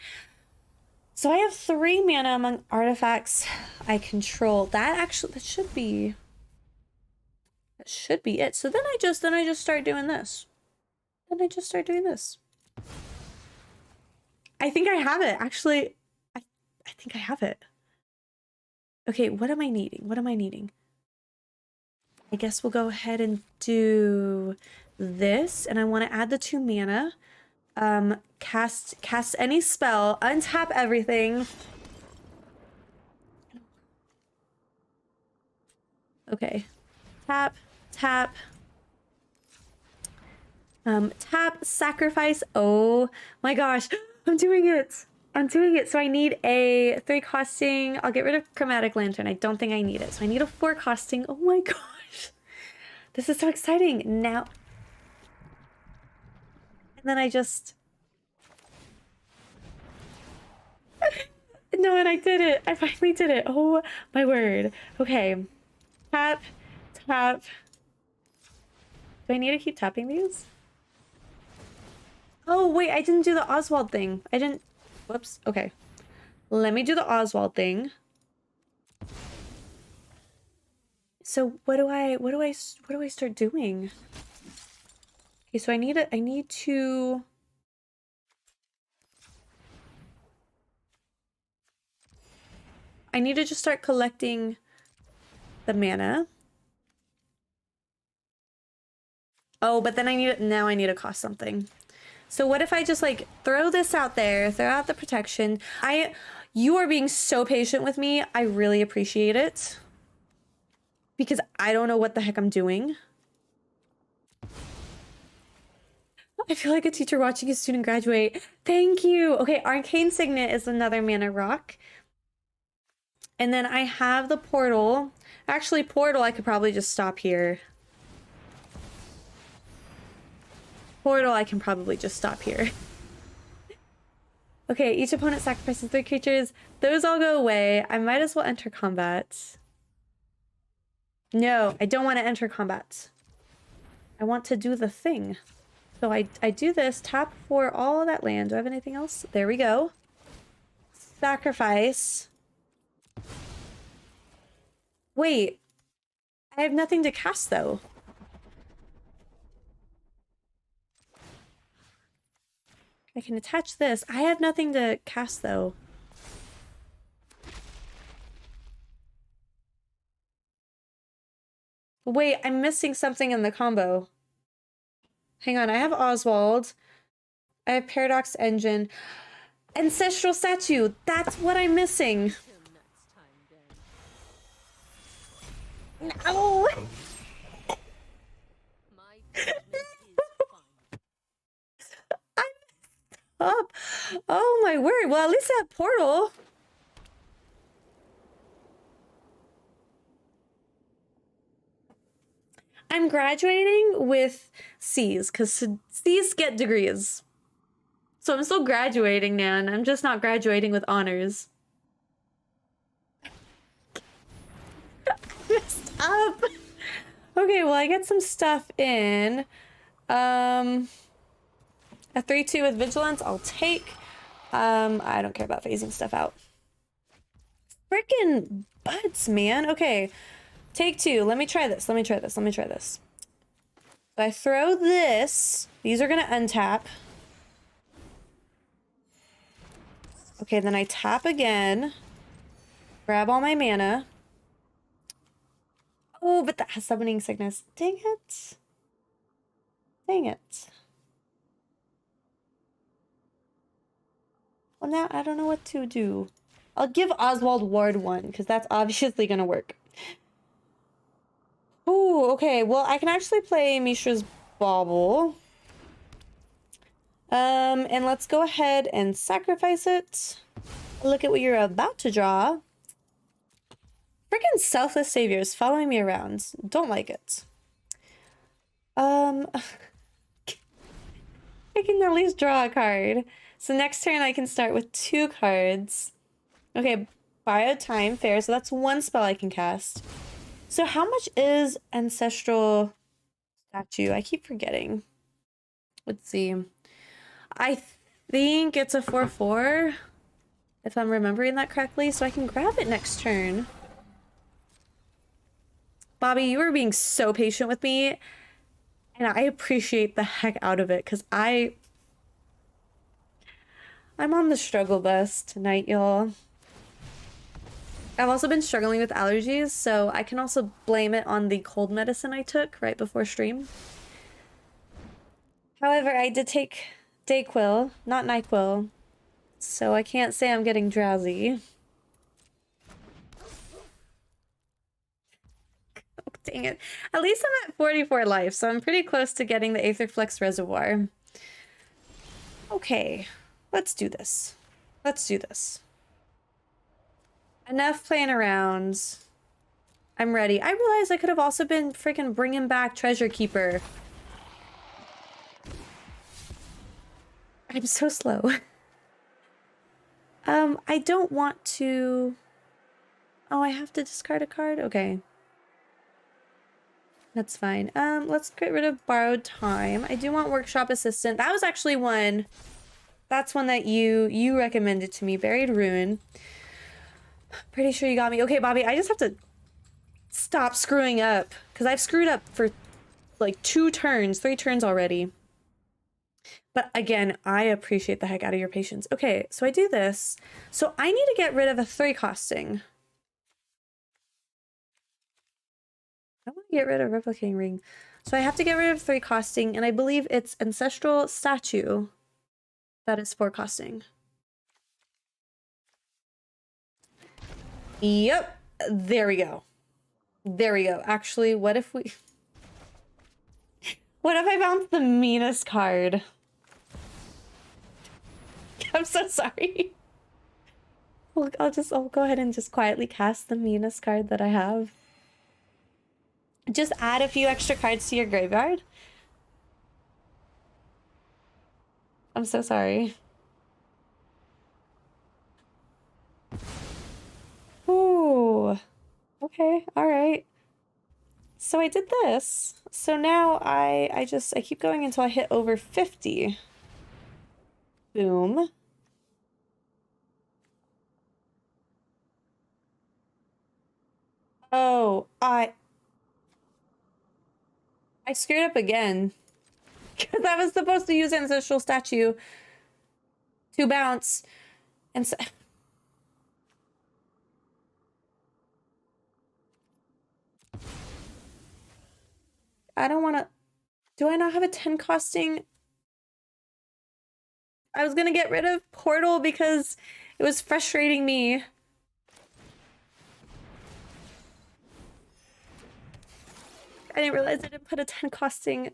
Speaker 1: So I have 3 mana among artifacts I control. That should be it. So then I just start doing this. I think I have it. Actually, I think I have it. Okay, what am I needing? I guess we'll go ahead and do this, and I want to add the 2 mana. Cast any spell, untap everything. Okay. Tap, tap. Tap, sacrifice. Oh my gosh, I'm doing it. I'm doing it. So I need a 3 costing. I'll get rid of Chromatic Lantern. I don't think I need it. So I need a 4 costing. Oh my gosh. This is so exciting. Now. And then I just. No, and I did it. I finally did it. Oh my word. Okay. Tap, tap. Do I need to keep tapping these? Oh, wait, I didn't do the Oswald thing. I didn't. Whoops. Okay. Let me do the Oswald thing. So what do I start doing? Okay, so I need to just start collecting the mana. Oh, but then now I need to cost something. So what if I just like throw this out there, throw out the protection? You are being so patient with me. I really appreciate it. Because I don't know what the heck I'm doing. I feel like a teacher watching a student graduate. Thank you. Okay, Arcane Signet is another mana rock. And then I have the portal. Actually, portal, I could probably just stop here. Portal, I can probably just stop here. Okay, each opponent sacrifices 3 creatures. Those all go away. I might as well enter combat. No, I don't want to enter combat. I want to do the thing. So I do this, tap for all of that land. Do I have anything else? There we go. Sacrifice. Wait. I have nothing to cast, though. I can attach this. I have nothing to cast, though. Wait, I'm missing something in the combo. Hang on, I have Oswald. I have Paradox Engine. Ancestral Statue! That's what I'm missing! No! Up. Oh my word. Well, at least I have portal. I'm graduating with C's because C's get degrees. So I'm still graduating, Nan. I'm just not graduating with honors. Messed up. Okay, well, I get some stuff in. A 3/2 with Vigilance, I'll take. I don't care about phasing stuff out. Frickin' buds, man. Okay, take 2. Let me try this. So I throw this. These are gonna untap. Okay, then I tap again. Grab all my mana. Oh, but that has Summoning Sickness. Dang it. Dang it. Well, now I don't know what to do. I'll give Oswald Ward 1, because that's obviously going to work. Ooh, okay. Well, I can actually play Mishra's Bauble. And let's go ahead and sacrifice it. Look at what you're about to draw. Freaking Selfless Saviors following me around. Don't like it. I can at least draw a card. So next turn I can start with 2 cards. Okay, Bio Time, fair. So that's 1 spell I can cast. So how much is Ancestral Statue? I keep forgetting. Let's see. I think it's a 4/4, if I'm remembering that correctly. So I can grab it next turn. Bobby, you were being so patient with me. And I appreciate the heck out of it, because I'm on the struggle bus tonight, y'all. I've also been struggling with allergies, so I can also blame it on the cold medicine I took right before stream. However, I did take Dayquil, not NyQuil, so I can't say I'm getting drowsy. Oh, dang it. At least I'm at 44 life, so I'm pretty close to getting the Aetherflux Reservoir. Okay, let's do this. Let's do this. Enough playing around. I'm ready. I realized I could have also been freaking bringing back Treasure Keeper. I'm so slow. I don't want to... Oh, I have to discard a card? Okay. That's fine. Let's get rid of Borrowed Time. I do want Workshop Assistant. That was actually one... That's one that you recommended to me. Buried Ruin. Pretty sure you got me. Okay, Bobby, I just have to stop screwing up. Because I've screwed up for like 3 turns already. But again, I appreciate the heck out of your patience. Okay, so I do this. So I need to get rid of a 3 costing. I want to get rid of Replicating Ring. So I have to get rid of 3 costing, and I believe it's Ancestral Statue that is 4 costing. Yep, there we go. There we go. Actually, what if we... What if I bounced the meanest card? I'm so sorry. Well, I'll go ahead and just quietly cast the meanest card that I have. Just add a few extra cards to your graveyard. I'm so sorry. Ooh. Okay, alright. So I did this. So now I keep going until I hit over 50. Boom. Oh, I screwed up again. Because I was supposed to use Ancestral Statue to bounce. And so... I don't want to... Do I not have a 10 costing? I was going to get rid of Portal because it was frustrating me. I didn't realize I didn't put a 10 costing.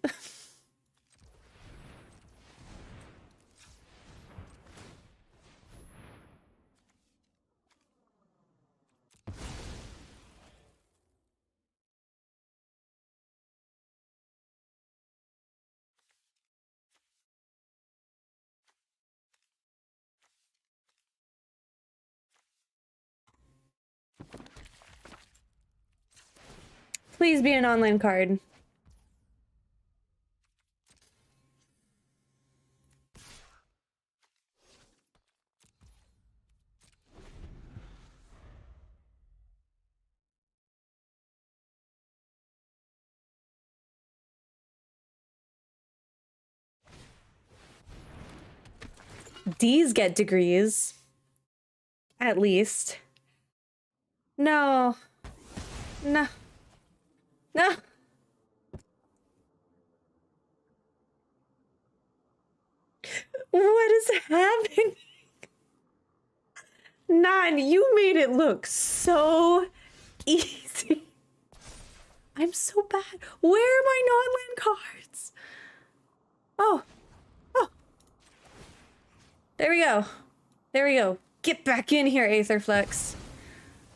Speaker 1: Please be an online card. D's get degrees. At least. No. No. No. What is happening? Nine, you made it look so easy. I'm so bad. Where are my non-land cards? Oh. Oh. There we go. There we go. Get back in here, Aetherflux.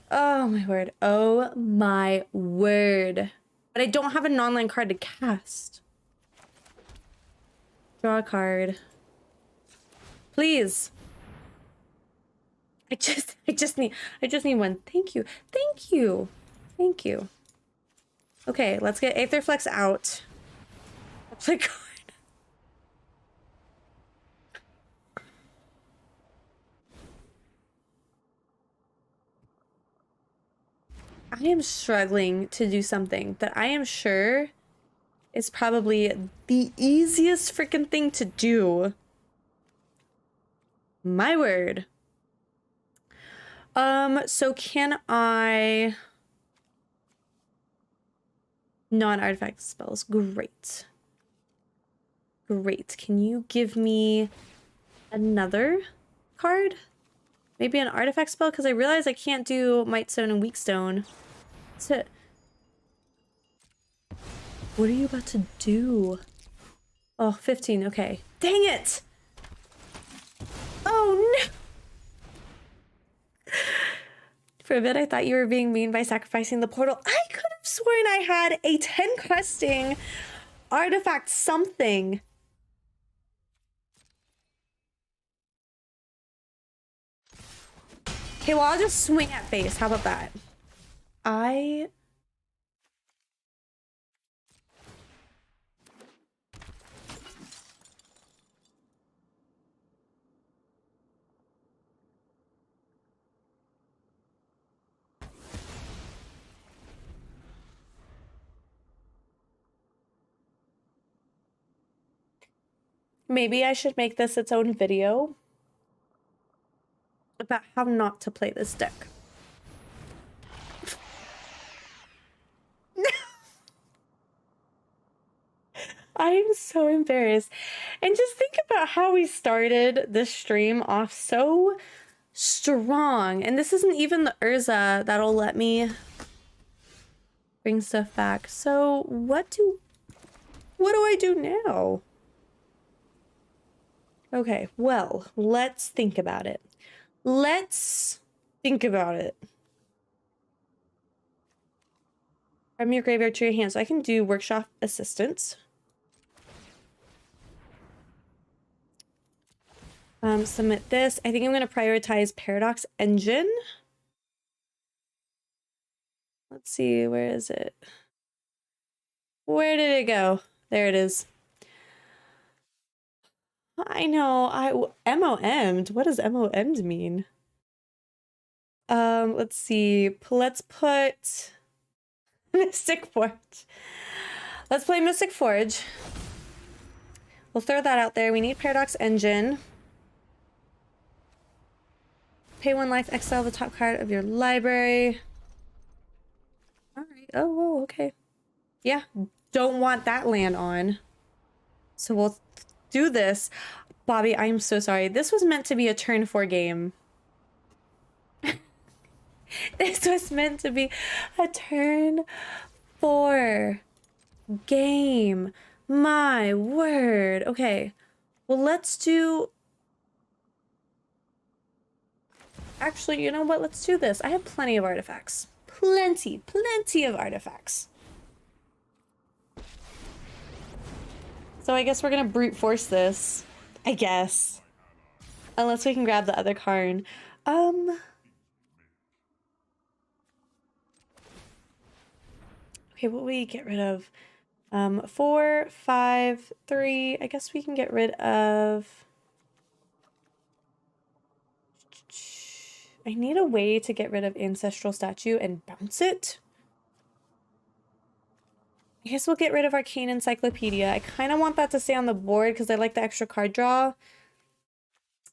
Speaker 1: Oh my word. Oh my word. But I don't have a non-land card to cast. Draw a card. Please. I just need one. Thank you. Thank you. Thank you. Okay, let's get Aetherflux out. Let's play card. I am struggling to do something that I am sure is probably the easiest freaking thing to do. My word. So can I... Non-artifact spells. Great. Great. Can you give me another card? Maybe an artifact spell? Because I realize I can't do Might Stone and Weak Stone. So, what are you about to do? Oh, 15. Okay. Dang it! Oh, no! For a bit, I thought you were being mean by sacrificing the portal. I could have sworn I had a 10 questing artifact something. Okay, well, I'll just swing at face. How about that? Maybe I should make this its own video about how not to play this deck. I'm so embarrassed. And just think about how we started this stream off so strong. And this isn't even the Urza that'll let me bring stuff back. So what do I do now? Okay, well, let's think about it. Let's think about it. From your graveyard to your hand. So I can do workshop assistance. Submit this. I think I'm going to prioritize Paradox Engine. Let's see, where is it? Where did it go? There it is. I know, MOM'd. What does MOM'd mean? Let's see. Let's put Mystic Forge. Let's play Mystic Forge. We'll throw that out there. We need Paradox Engine. Pay 1 life, exile the top card of your library. Alright. Oh, whoa, okay. Yeah, don't want that land on. So we'll do this. Bobby, I'm so sorry. This was meant to be a turn 4 game. This was meant to be a turn 4 game. My word. Okay. Well, let's do... Actually, you know what? Let's do this. I have plenty of artifacts. Plenty of artifacts. So I guess we're gonna brute force this. I guess. Unless we can grab the other card. Okay, what will we get rid of? 4, 5, 3. I guess we can get rid of... I need a way to get rid of Ancestral Statue and bounce it. I guess we'll get rid of Arcane Encyclopedia. I kind of want that to stay on the board because I like the extra card draw.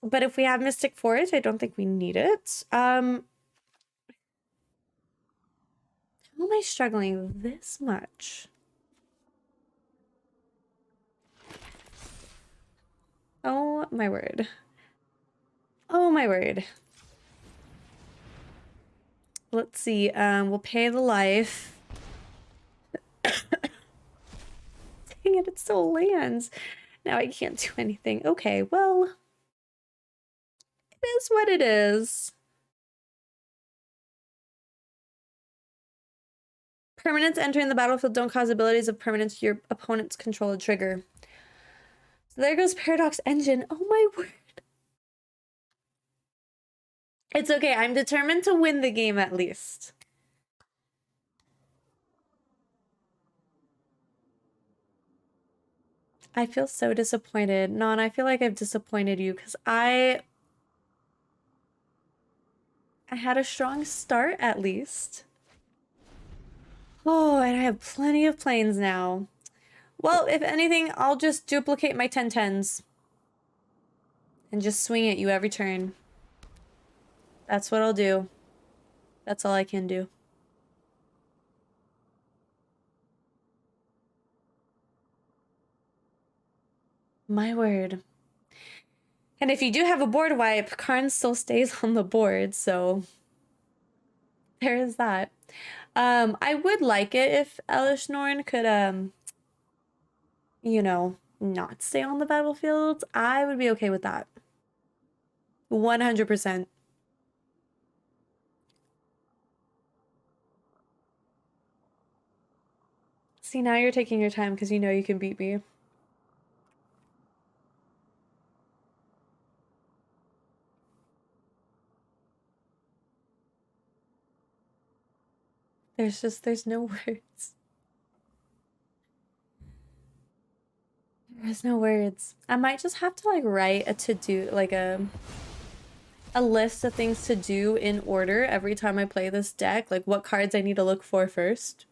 Speaker 1: But if we have Mystic Forge, I don't think we need it. How am I struggling this much? Oh my word. Oh my word. Let's see. We'll pay the life. Dang it, it still lands. Now I can't do anything. Okay, well, it is what it is. Permanents entering the battlefield don't cause abilities of permanents your opponents control a trigger. So there goes Paradox Engine. Oh my word. It's okay. I'm determined to win the game at least. I feel so disappointed. Non, I feel like I've disappointed you because I had a strong start at least. Oh, and I have plenty of planes now. Well, if anything, I'll just duplicate my 10/10s and just swing at you every turn. That's what I'll do. That's all I can do. My word. And if you do have a board wipe, Karn still stays on the board, so there is that. I would like it if Elishnorn could, you know, not stay on the battlefield. I would be okay with that. 100%. See, now you're taking your time because you know you can beat me. There's no words. There's no words. I might just have to like write a to-do, like a list of things to do in order every time I play this deck, like what cards I need to look for first.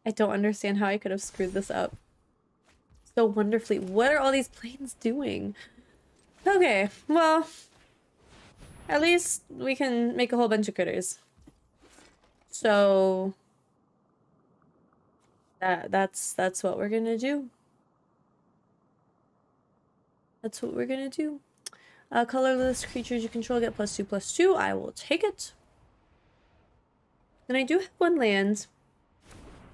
Speaker 1: I don't understand how I could have screwed this up so wonderfully. What are all these planes doing? Okay, well, at least we can make a whole bunch of critters. So that's what we're gonna do. That's what we're gonna do. Colorless creatures you control get +2/+2. I will take it. Then I do have one land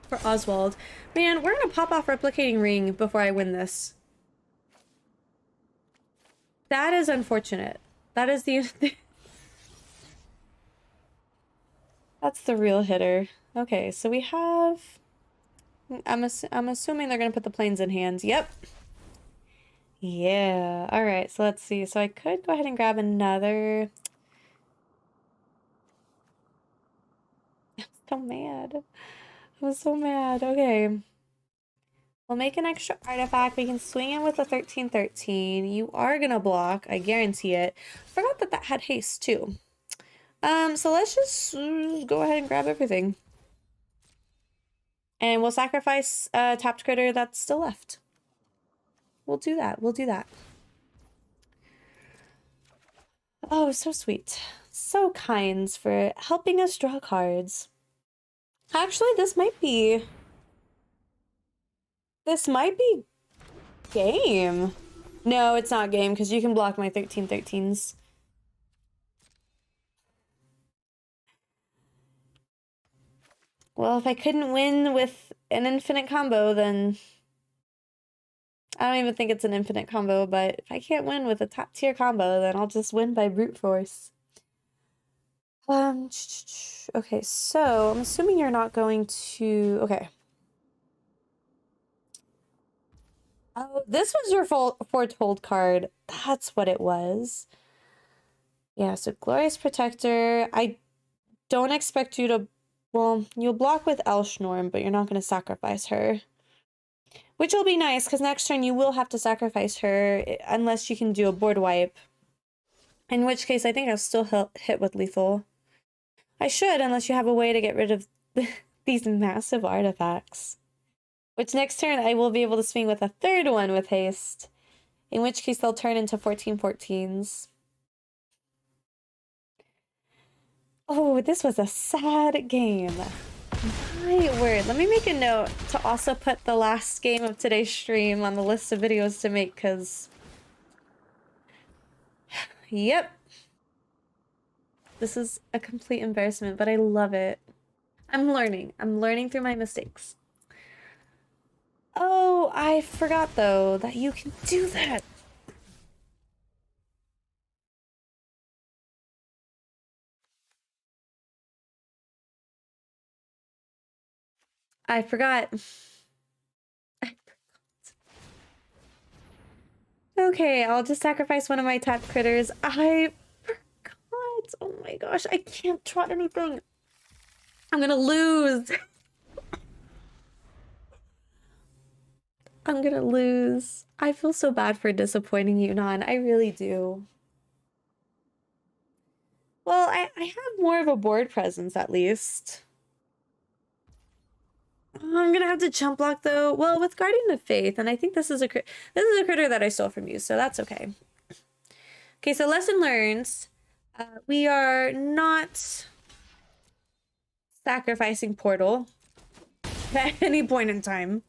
Speaker 1: for Oswald. Man, we're gonna pop off Replicating Ring before I win this. That is unfortunate. That is the... That's the real hitter. Okay, so we have... I'm assuming they're gonna put the planes in hand. Yep. Yeah. All right, so let's see. So I could go ahead and grab another... I'm so mad. I'm so mad. Okay. We'll make an extra artifact. We can swing in with a 13/13. You are gonna block. I guarantee it. Forgot that that had haste too. So let's just go ahead and grab everything. And we'll sacrifice a tapped critter that's still left. We'll do that. We'll do that. Oh, so sweet. So kind for helping us draw cards. Actually, this might be game. No, it's not game because you can block my 13/13s. Well, if I couldn't win with an infinite combo, then I don't even think it's an infinite combo, but if I can't win with a top tier combo, then I'll just win by brute force. Okay, so I'm assuming you're not going to... Okay. Oh, this was your foretold card. That's what it was. Yeah, so Glorious Protector. I don't expect you to... Well, you'll block with Elshnorn, but you're not going to sacrifice her. Which will be nice, because next turn you will have to sacrifice her, unless you can do a board wipe. In which case, I think I'll still hit with lethal. I should, unless you have a way to get rid of these massive artifacts. Which next turn I will be able to swing with a third one with haste. In which case they'll turn into 14/14s. Oh, this was a sad game. My word. Let me make a note to also put the last game of today's stream on the list of videos to make, because... Yep. This is a complete embarrassment, but I love it. I'm learning. I'm learning through my mistakes. Oh, I forgot, though, that you can do that. I forgot. Okay, I'll just sacrifice one of my tapped critters. I forgot. Oh my gosh, I can't draw anything. I'm gonna lose. I'm gonna lose. I feel so bad for disappointing you, Nan. I really do. Well, I have more of a board presence, at least. I'm gonna have to chump block, though. Well, with Guardian of Faith, and I think this is a critter that I stole from you, so that's okay. Okay, so lesson learned. We are not sacrificing Portal. at any point in time.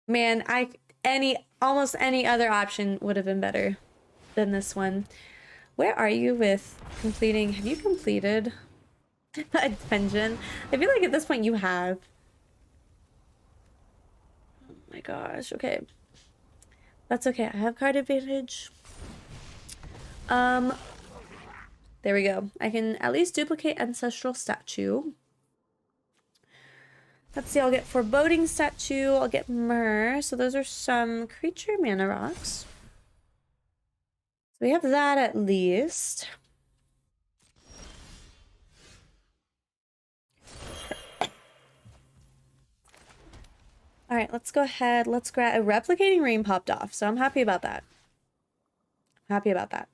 Speaker 1: Man, almost any other option would have been better than this one. Where are you with completing? Have you completed a dungeon? I feel like at this point you have. Oh my gosh, okay. That's okay. I have card advantage. There we go. I can at least duplicate ancestral statue. Let's see, I'll get foreboding statue, I'll get myrrh. So those are some creature mana rocks. So we have that at least. All right, let's go ahead. Let's grab a replicating ring popped off. So I'm happy about that. Happy about that.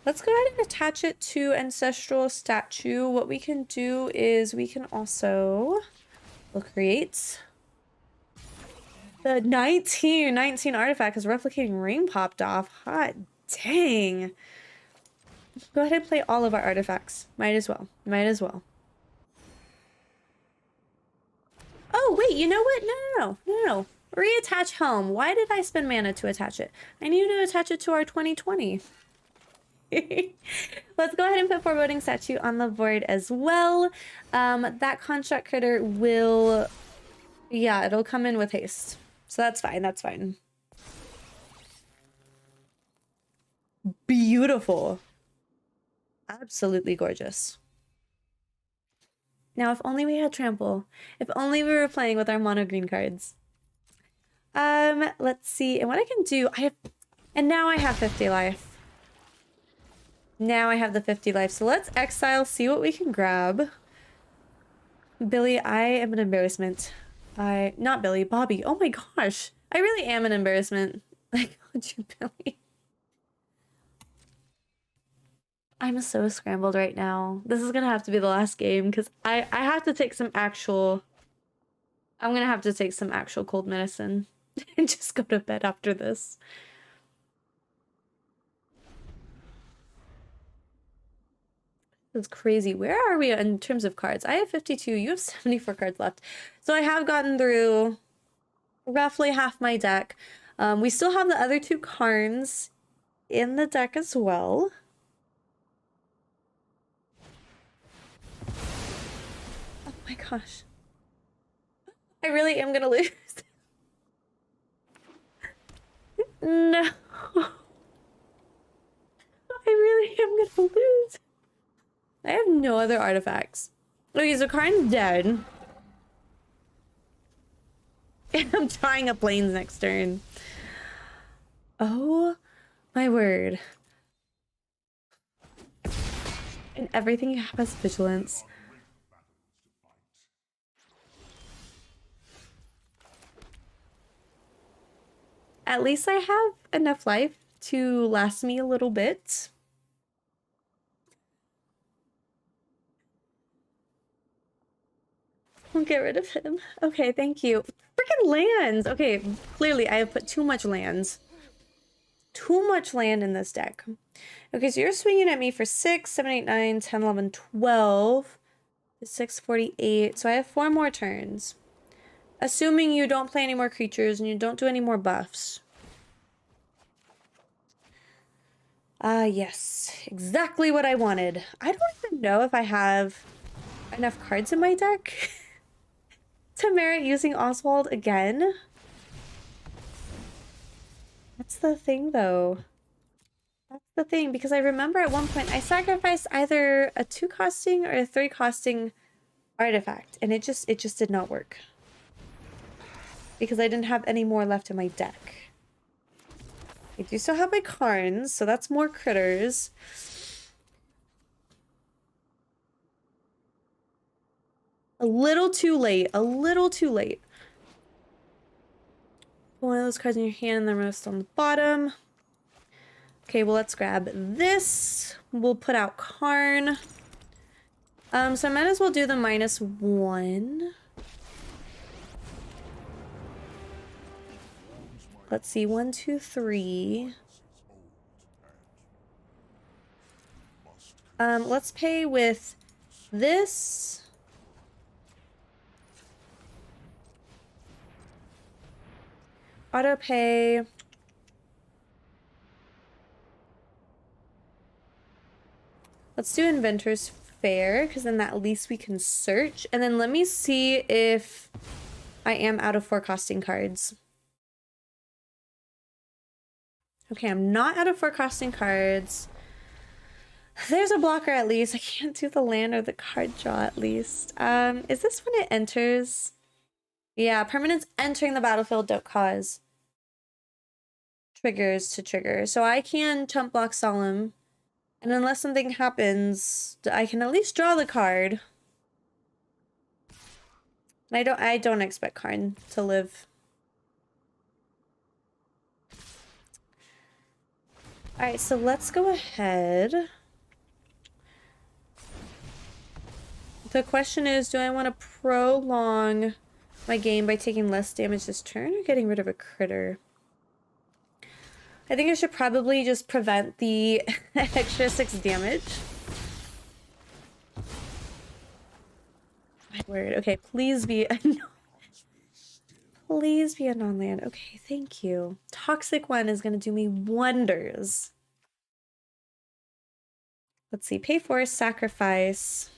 Speaker 1: Let's go ahead and attach it to ancestral statue. What we can do is we can also, we'll create the 19 artifact because replicating ring popped off. Hot dang. Go ahead and play all of our artifacts. Might as well. Might as well. Oh, wait, you know what? No. Reattach home. Why did I spend mana to attach it? I need to attach it to our 2020. Let's go ahead and put foreboding statue on the board as well. That construct critter will, yeah, it'll come in with haste. So that's fine, that's fine. Beautiful. Absolutely gorgeous. Now, if only we had trample. If only we were playing with our mono green cards. Let's see. And what I can do, and now I have 50 life. Now I have the 50 life. So let's exile, see what we can grab. Billy, I am an embarrassment. Not Billy, Bobby. Oh my gosh. I really am an embarrassment. I called you Billy. I'm so scrambled right now. This is gonna have to be the last game because I have to take some actual... I'm gonna have to take some actual cold medicine and just go to bed after this. That's crazy. Where are we in terms of cards? I have 52. You have 74 cards left. So I have gotten through roughly half my deck. We still have the other two Karns in the deck as well. Oh my gosh. I really am gonna lose. No. I really am gonna lose. I have no other artifacts. Okay, so Karn's dead. And I'm trying a plains next turn. Oh my word. And everything you have has vigilance. At least I have enough life to last me a little bit. I'll get rid of him. Okay, thank you. Freaking lands! Okay, clearly I have put too much lands. Too much land in this deck. Okay, so you're swinging at me for 6, 7, 8, 9, 10, 11, 12. 6, 48. So I have 4 more turns. Assuming you don't play any more creatures and you don't do any more buffs. Yes. Exactly what I wanted. I don't even know if I have enough cards in my deck to merit using Oswald again. That's the thing, though. That's the thing, because I remember at one point I sacrificed either a 2-costing or a 3-costing artifact, and it just did not work. Because I didn't have any more left in my deck. I do still have my Karns, so that's more critters. A little too late. A little too late. Put one of those cards in your hand and the rest on the bottom. Okay, well, let's grab this. We'll put out Karn. So I might as well do the -1. Let's see, 1, 2, 3. Let's pay with this. Auto pay. Let's do Inventor's Fair, because then at least we can search. And then let me see if I am out of forecasting cards. Okay, I'm not out of forecasting cards. There's a blocker at least. I can't do the land or the card draw at least. Is this when it enters? Yeah, permanents entering the battlefield don't cause triggers to trigger. So I can chump block Solemn. And unless something happens, I can at least draw the card. And I don't expect Karn to live. Alright, so let's go ahead. The question is, do I want to prolong my game by taking less damage this turn or getting rid of a critter? I think I should probably just prevent the extra 6 damage. My word. Okay, please be a please be a non-land. Okay, thank you. Toxic one is going to do me wonders. Let's see. Pay for sacrifice.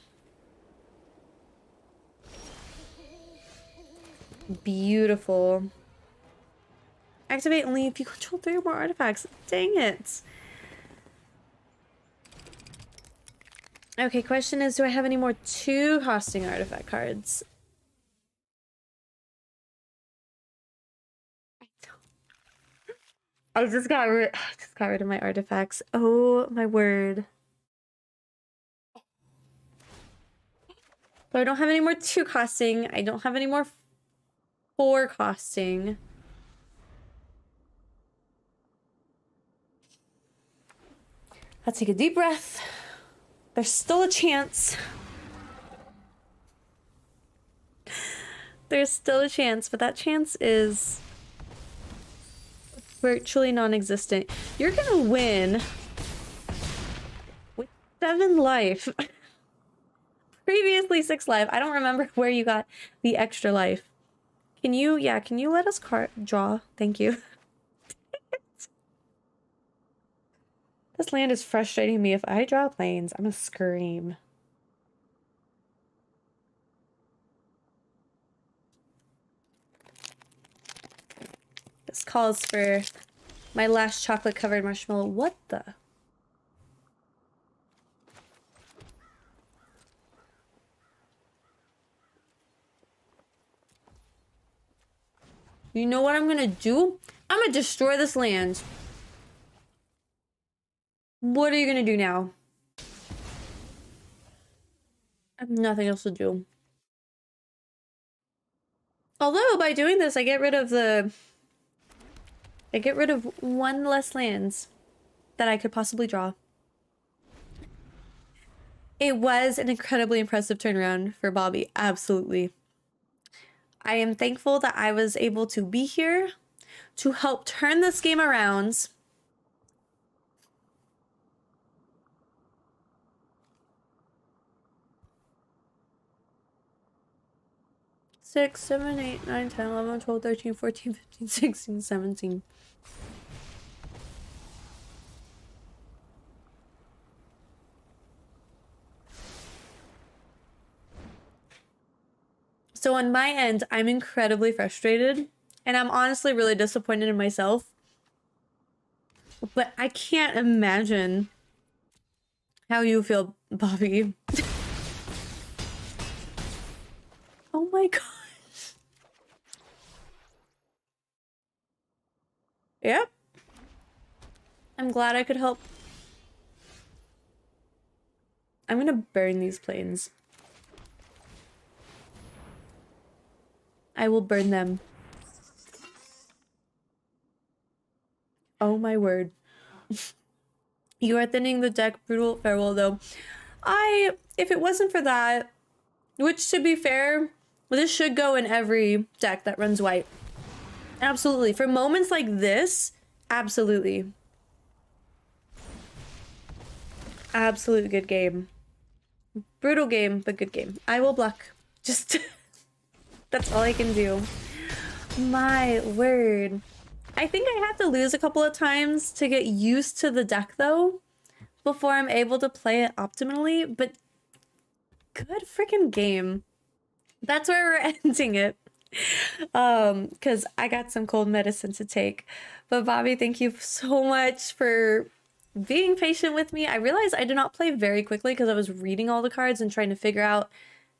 Speaker 1: Beautiful. Activate only if you control 3 or more artifacts. Dang it. Okay, question is, do I have any more 2 costing artifact cards? I just got rid of my artifacts. Oh my word. So I don't have any more 2 costing. I don't have any more 4 costing. Let's take a deep breath. There's still a chance. There's still a chance, but that chance is virtually non-existent. You're gonna win with 7 life. Previously 6 life. I don't remember where you got the extra life. Can you let us draw? Thank you. This land is frustrating me. If I draw planes, I'm gonna scream. This calls for my last chocolate-covered marshmallow. What the? You know what I'm gonna do? I'm gonna destroy this land. What are you gonna do now? I have nothing else to do. Although by doing this, I get rid of 1 less lands that I could possibly draw. It was an incredibly impressive turnaround for Bobby, absolutely. I am thankful that I was able to be here to help turn this game around. Six, 7, 8, 9, 10, 11, 12, 13, 14, 15, 16, 17. So on my end, I'm incredibly frustrated, and I'm honestly really disappointed in myself. But I can't imagine how you feel, Bobby. Oh my gosh. Yep. I'm glad I could help. I'm gonna burn these planes. I will burn them. Oh my word. You are thinning the deck. Brutal farewell though. If it wasn't for that, which to be fair, this should go in every deck that runs white. Absolutely. For moments like this, absolutely. Absolute good game. Brutal game, but good game. I will block. Just that's all I can do. My word. I think I have to lose a couple of times to get used to the deck though, before I'm able to play it optimally, but good freaking game. That's where we're ending it. Because I got some cold medicine to take. But Bobby, thank you so much for being patient with me. I realized I did not play very quickly because I was reading all the cards and trying to figure out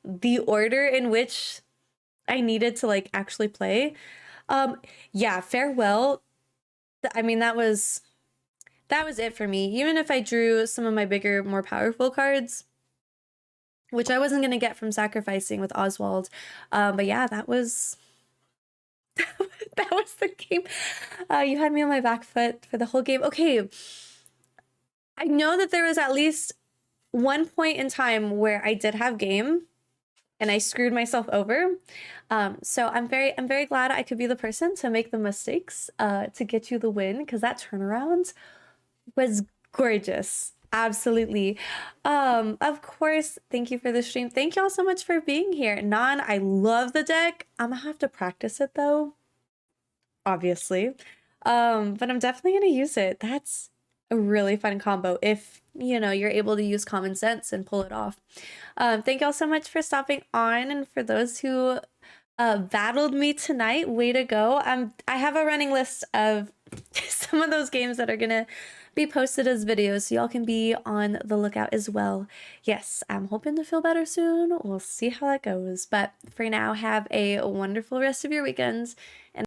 Speaker 1: the order in which I needed to like actually play. Yeah, farewell. I mean, that was it for me. Even if I drew some of my bigger, more powerful cards, which I wasn't gonna get from sacrificing with Oswald. But yeah, that was that was the game. You had me on my back foot for the whole game. Okay, I know that there was at least one point in time where I did have game and I screwed myself over. So I'm very glad I could be the person to make the mistakes to get you the win, because that turnaround was gorgeous. Absolutely. Of course, thank you for the stream. Thank y'all so much for being here. Non, I love the deck. I'm gonna have to practice it though, obviously. But I'm definitely gonna use it. That's a really fun combo if, you know, you're able to use common sense and pull it off. Thank y'all so much for stopping on, and for those who battled me tonight, way to go. I have a running list of some of those games that are gonna be posted as videos, so y'all can be on the lookout as well. Yes, I'm hoping to feel better soon. We'll see how that goes. But for now, have a wonderful rest of your weekends. And